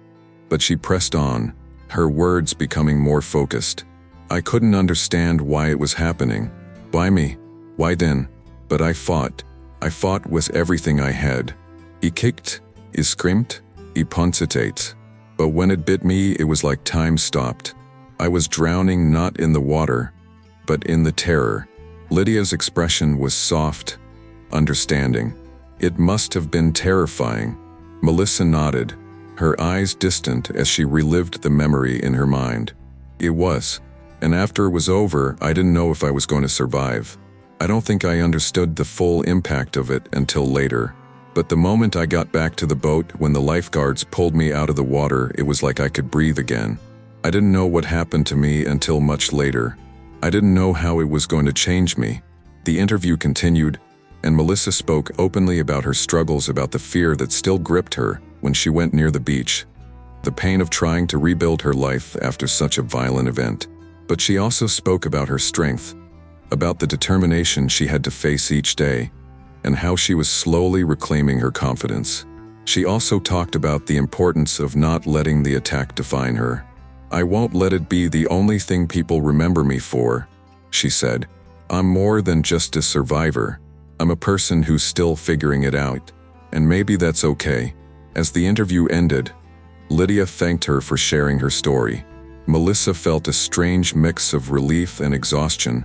but she pressed on, her words becoming more focused. "I couldn't understand why it was happening. Why me? Why then? But I fought. I fought with everything I had. I kicked, I screamed, I punched. But when it bit me, it was like time stopped. I was drowning, not in the water, but in the terror." Lydia's expression was soft, understanding. "It must have been terrifying." Melissa nodded, her eyes distant as she relived the memory in her mind. "It was. And after it was over, I didn't know if I was going to survive. I don't think I understood the full impact of it until later. But the moment I got back to the boat, when the lifeguards pulled me out of the water, it was like I could breathe again. I didn't know what happened to me until much later. I didn't know how it was going to change me." The interview continued, and Melissa spoke openly about her struggles, about the fear that still gripped her when she went near the beach, the pain of trying to rebuild her life after such a violent event. But she also spoke about her strength, about the determination she had to face each day, and how she was slowly reclaiming her confidence. She also talked about the importance of not letting the attack define her. "I won't let it be the only thing people remember me for," she said. "I'm more than just a survivor. I'm a person who's still figuring it out, and maybe that's okay." As the interview ended, Lydia thanked her for sharing her story. Melissa felt a strange mix of relief and exhaustion,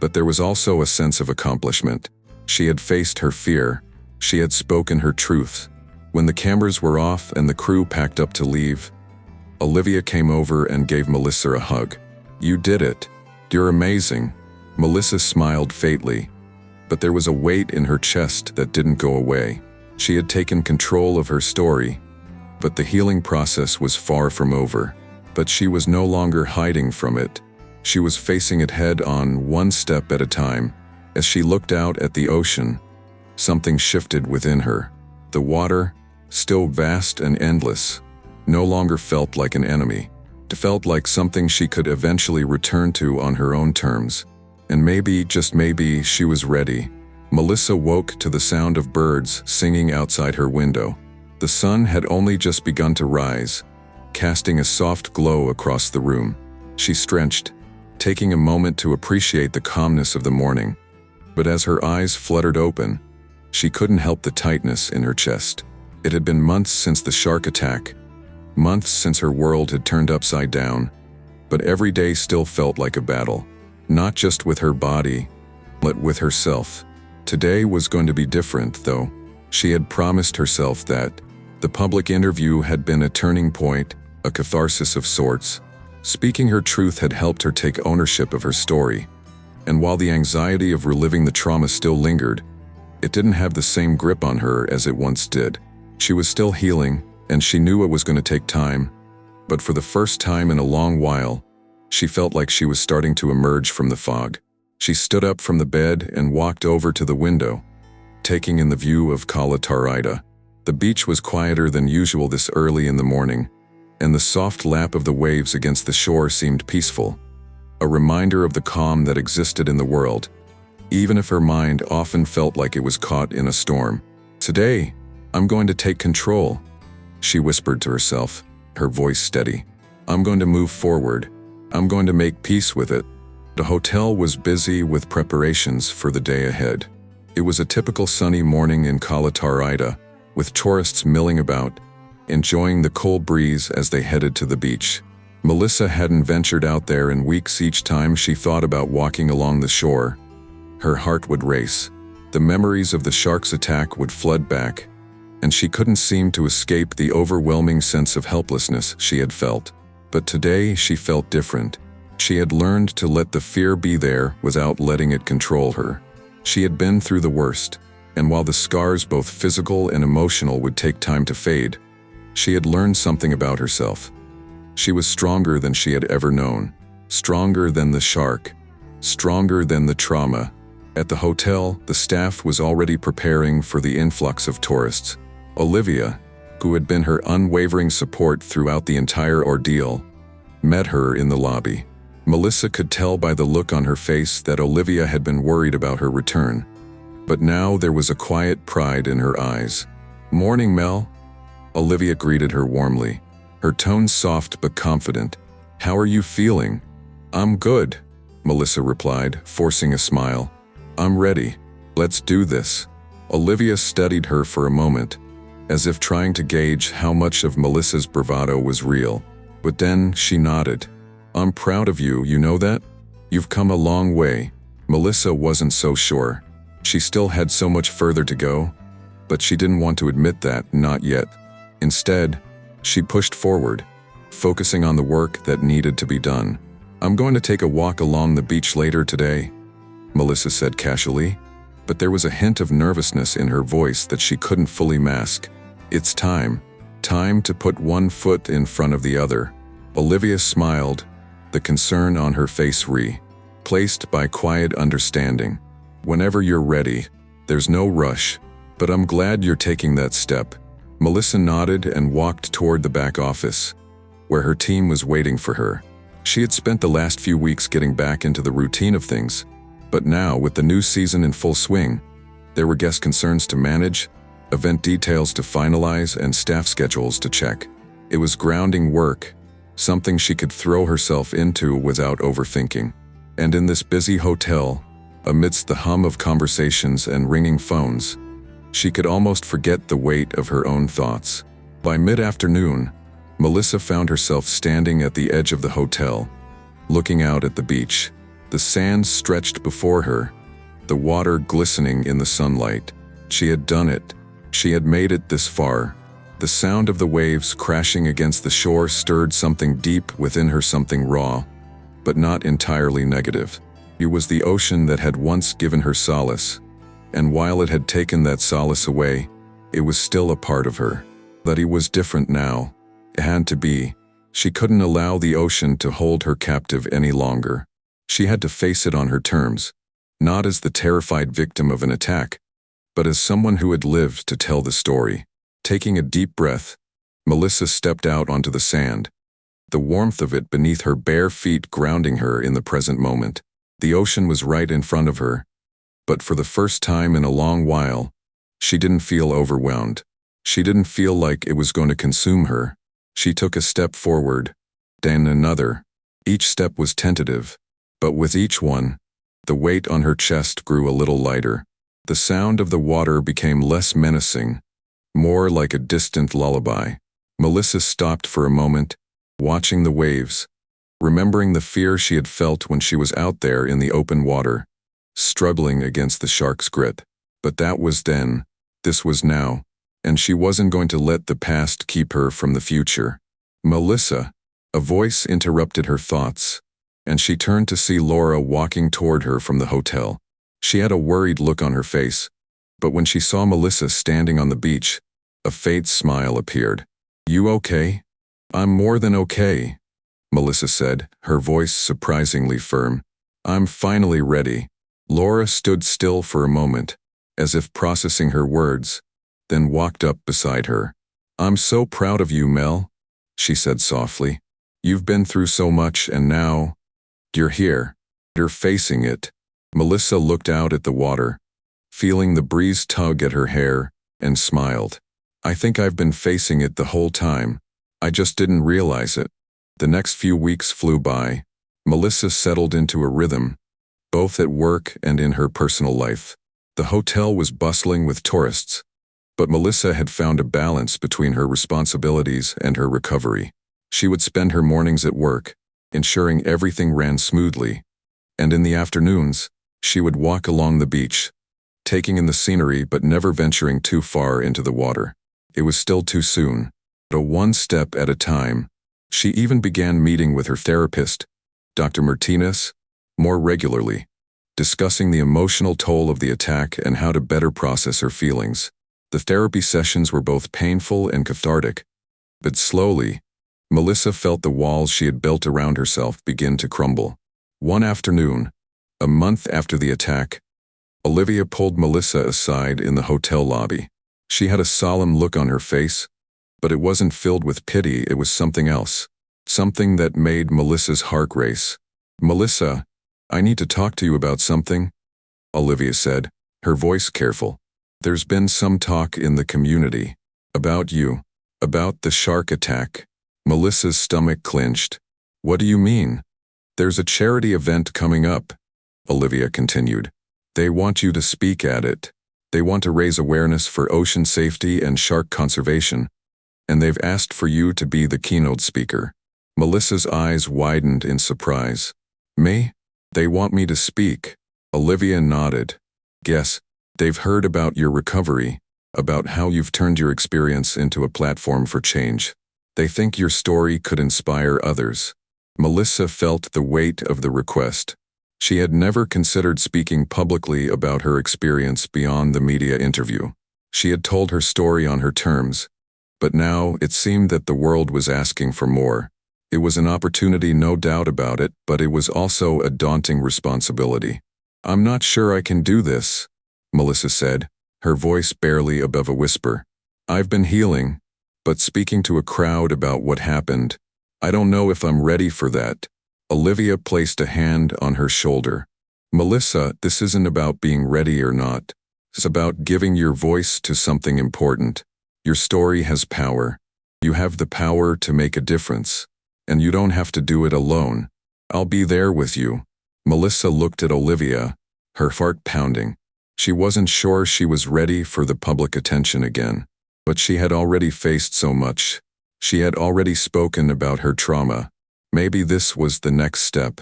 but there was also a sense of accomplishment. She had faced her fear. She had spoken her truth. When the cameras were off and the crew packed up to leave, Olivia came over and gave Melissa a hug. "You did it. You're amazing." Melissa smiled faintly, but there was a weight in her chest that didn't go away. She had taken control of her story, but the healing process was far from over. But she was no longer hiding from it. She was facing it head on, one step at a time. As she looked out at the ocean, something shifted within her. The water, still vast and endless, no longer felt like an enemy. It felt like something she could eventually return to on her own terms. And maybe, just maybe, she was ready. Melissa woke to the sound of birds singing outside her window. The sun had only just begun to rise, casting a soft glow across the room. She stretched, taking a moment to appreciate the calmness of the morning. But as her eyes fluttered open, she couldn't help the tightness in her chest. It had been months since the shark attack, months since her world had turned upside down, but every day still felt like a battle. Not just with her body, but with herself. Today was going to be different, though. She had promised herself that. The public interview had been a turning point, a catharsis of sorts. Speaking her truth had helped her take ownership of her story. And while the anxiety of reliving the trauma still lingered, it didn't have the same grip on her as it once did. She was still healing, and she knew it was going to take time. But for the first time in a long while, she felt like she was starting to emerge from the fog. She stood up from the bed and walked over to the window, taking in the view of Cala Tarida. The beach was quieter than usual this early in the morning, and the soft lap of the waves against the shore seemed peaceful, a reminder of the calm that existed in the world. even if her mind often felt like it was caught in a storm. "Today, I'm going to take control," she whispered to herself, her voice steady. "I'm going to move forward. I'm going to make peace with it." The hotel was busy with preparations for the day ahead. It was a typical sunny morning in Kalatarida, with tourists milling about, enjoying the cold breeze as they headed to the beach. Melissa hadn't ventured out there in weeks. Each time she thought about walking along the shore, her heart would race. The memories of the shark's attack would flood back, and she couldn't seem to escape the overwhelming sense of helplessness she had felt. But today she felt different. She had learned to let the fear be there without letting it control her. She had been through the worst, and while the scars, both physical and emotional, would take time to fade, she had learned something about herself. She was stronger than she had ever known, stronger than the shark, stronger than the trauma. At the hotel, the staff was already preparing for the influx of tourists. Olivia, who had been her unwavering support throughout the entire ordeal, met her in the lobby. Melissa could tell by the look on her face that Olivia had been worried about her return. But now there was a quiet pride in her eyes. "Morning, Mel." Olivia greeted her warmly, her tone soft but confident. "How are you feeling?" "I'm good," Melissa replied, forcing a smile. "I'm ready. Let's do this." Olivia studied her for a moment, as if trying to gauge how much of Melissa's bravado was real. But then she nodded. "I'm proud of you, you know that? You've come a long way." Melissa wasn't so sure. She still had so much further to go, but she didn't want to admit that, not yet. Instead, she pushed forward, focusing on the work that needed to be done. "I'm going to take a walk along the beach later today," Melissa said casually, but there was a hint of nervousness in her voice that she couldn't fully mask. "It's time to put one foot in front of the other." Olivia smiled, the concern on her face replaced by quiet understanding. "Whenever you're ready, there's no rush, but I'm glad you're taking that step." Melissa nodded and walked toward the back office, where her team was waiting for her. She had spent the last few weeks getting back into the routine of things, but now, with the new season in full swing, there were guest concerns to manage, event details to finalize, and staff schedules to check. It was grounding work, something she could throw herself into without overthinking. And in this busy hotel, amidst the hum of conversations and ringing phones, she could almost forget the weight of her own thoughts. By mid-afternoon, Melissa found herself standing at the edge of the hotel, looking out at the beach. The sand stretched before her, the water glistening in the sunlight. She had done it. She had made it this far. The sound of the waves crashing against the shore stirred something deep within her, something raw, but not entirely negative. It was the ocean that had once given her solace, and while it had taken that solace away, it was still a part of her. But it was different now. It had to be. She couldn't allow the ocean to hold her captive any longer. She had to face it on her terms, not as the terrified victim of an attack, but as someone who had lived to tell the story. Taking a deep breath, Melissa stepped out onto the sand, the warmth of it beneath her bare feet grounding her in the present moment. The ocean was right in front of her, but for the first time in a long while, she didn't feel overwhelmed. She didn't feel like it was going to consume her. She took a step forward, then another. Each step was tentative, but with each one, the weight on her chest grew a little lighter. The sound of the water became less menacing, more like a distant lullaby. Melissa stopped for a moment, watching the waves, remembering the fear she had felt when she was out there in the open water, struggling against the shark's grip. But that was then, this was now, and she wasn't going to let the past keep her from the future. "Melissa," a voice interrupted her thoughts, and she turned to see Laura walking toward her from the hotel. She had a worried look on her face, but when she saw Melissa standing on the beach, a faint smile appeared. "You okay?" "I'm more than okay," Melissa said, her voice surprisingly firm. "I'm finally ready." Laura stood still for a moment, as if processing her words, then walked up beside her. "I'm so proud of you, Mel," she said softly. "You've been through so much and now, you're here. You're facing it." Melissa looked out at the water, feeling the breeze tug at her hair, and smiled. I think I've been facing it the whole time. I just didn't realize it. The next few weeks flew by. Melissa settled into a rhythm, both at work and in her personal life. The hotel was bustling with tourists, but Melissa had found a balance between her responsibilities and her recovery. She would spend her mornings at work, ensuring everything ran smoothly, and in the afternoons, she would walk along the beach, taking in the scenery but never venturing too far into the water. It was still too soon, but one step at a time. She even began meeting with her therapist, Dr. Martinez, more regularly, discussing the emotional toll of the attack and how to better process her feelings. The therapy sessions were both painful and cathartic, but slowly, Melissa felt the walls she had built around herself begin to crumble. One afternoon, a month after the attack, Olivia pulled Melissa aside in the hotel lobby. She had a solemn look on her face, but it wasn't filled with pity, it was something else. Something that made Melissa's heart race. "Melissa, I need to talk to you about something," Olivia said, her voice careful. "There's been some talk in the community about you, about the shark attack." Melissa's stomach clenched. "What do you mean?" "There's a charity event coming up," Olivia continued. "They want you to speak at it. They want to raise awareness for ocean safety and shark conservation, and they've asked for you to be the keynote speaker." Melissa's eyes widened in surprise. "Me? They want me to speak?" Olivia nodded. "Yes, they've heard about your recovery, about how you've turned your experience into a platform for change. They think your story could inspire others." Melissa felt the weight of the request. She had never considered speaking publicly about her experience beyond the media interview. She had told her story on her terms, but now it seemed that the world was asking for more. It was an opportunity, no doubt about it, but it was also a daunting responsibility. "I'm not sure I can do this," Melissa said, her voice barely above a whisper. "I've been healing, but speaking to a crowd about what happened, I don't know if I'm ready for that." Olivia placed a hand on her shoulder. "Melissa, this isn't about being ready or not. It's about giving your voice to something important. Your story has power. You have the power to make a difference. And you don't have to do it alone. I'll be there with you." Melissa looked at Olivia, her heart pounding. She wasn't sure she was ready for the public attention again, but she had already faced so much. She had already spoken about her trauma. Maybe this was the next step.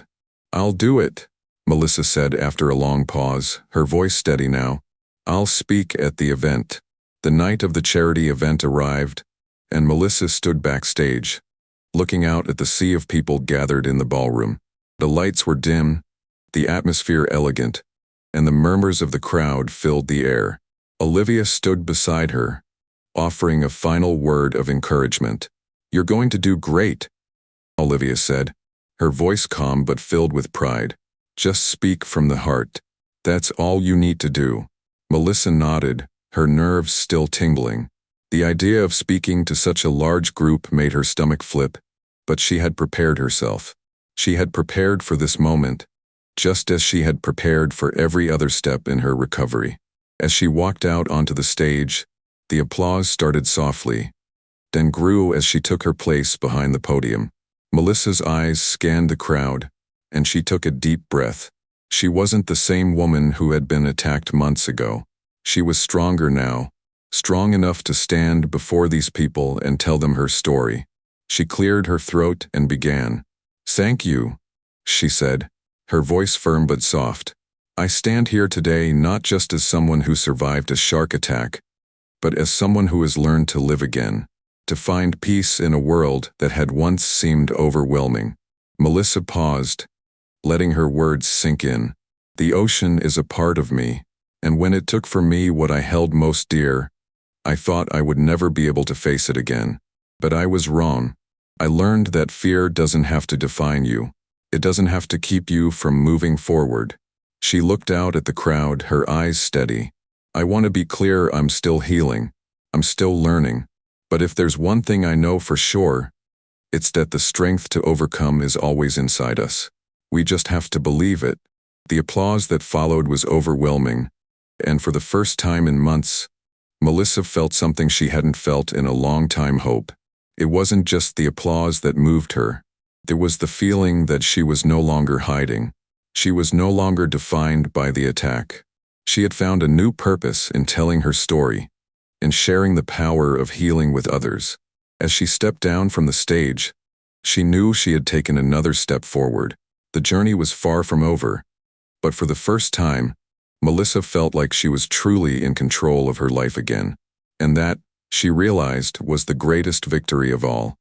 "I'll do it," Melissa said after a long pause, her voice steady now. "I'll speak at the event." The night of the charity event arrived, and Melissa stood backstage, looking out at the sea of people gathered in the ballroom. The lights were dim, the atmosphere elegant, and the murmurs of the crowd filled the air. Olivia stood beside her, offering a final word of encouragement. "You're going to do great," Olivia said, her voice calm but filled with pride. "Just speak from the heart. That's all you need to do." Melissa nodded, her nerves still tingling. The idea of speaking to such a large group made her stomach flip, but she had prepared herself. She had prepared for this moment, just as she had prepared for every other step in her recovery. As she walked out onto the stage, the applause started softly, then grew as she took her place behind the podium. Melissa's eyes scanned the crowd, and she took a deep breath. She wasn't the same woman who had been attacked months ago. She was stronger now, strong enough to stand before these people and tell them her story. She cleared her throat and began. "Thank you," she said, her voice firm but soft. "I stand here today not just as someone who survived a shark attack, but as someone who has learned to live again, to find peace in a world that had once seemed overwhelming." Melissa paused, letting her words sink in. "The ocean is a part of me, and when it took from me what I held most dear, I thought I would never be able to face it again. But I was wrong. I learned that fear doesn't have to define you. It doesn't have to keep you from moving forward." She looked out at the crowd, her eyes steady. "I want to be clear, I'm still healing. I'm still learning. But if there's one thing I know for sure, it's that the strength to overcome is always inside us. We just have to believe it." The applause that followed was overwhelming, and for the first time in months, Melissa felt something she hadn't felt in a long time: hope. It wasn't just the applause that moved her. There was the feeling that she was no longer hiding. She was no longer defined by the attack. She had found a new purpose in telling her story, in sharing the power of healing with others. As she stepped down from the stage, she knew she had taken another step forward. The journey was far from over, but for the first time, Melissa felt like she was truly in control of her life again. And that, she realized, was the greatest victory of all.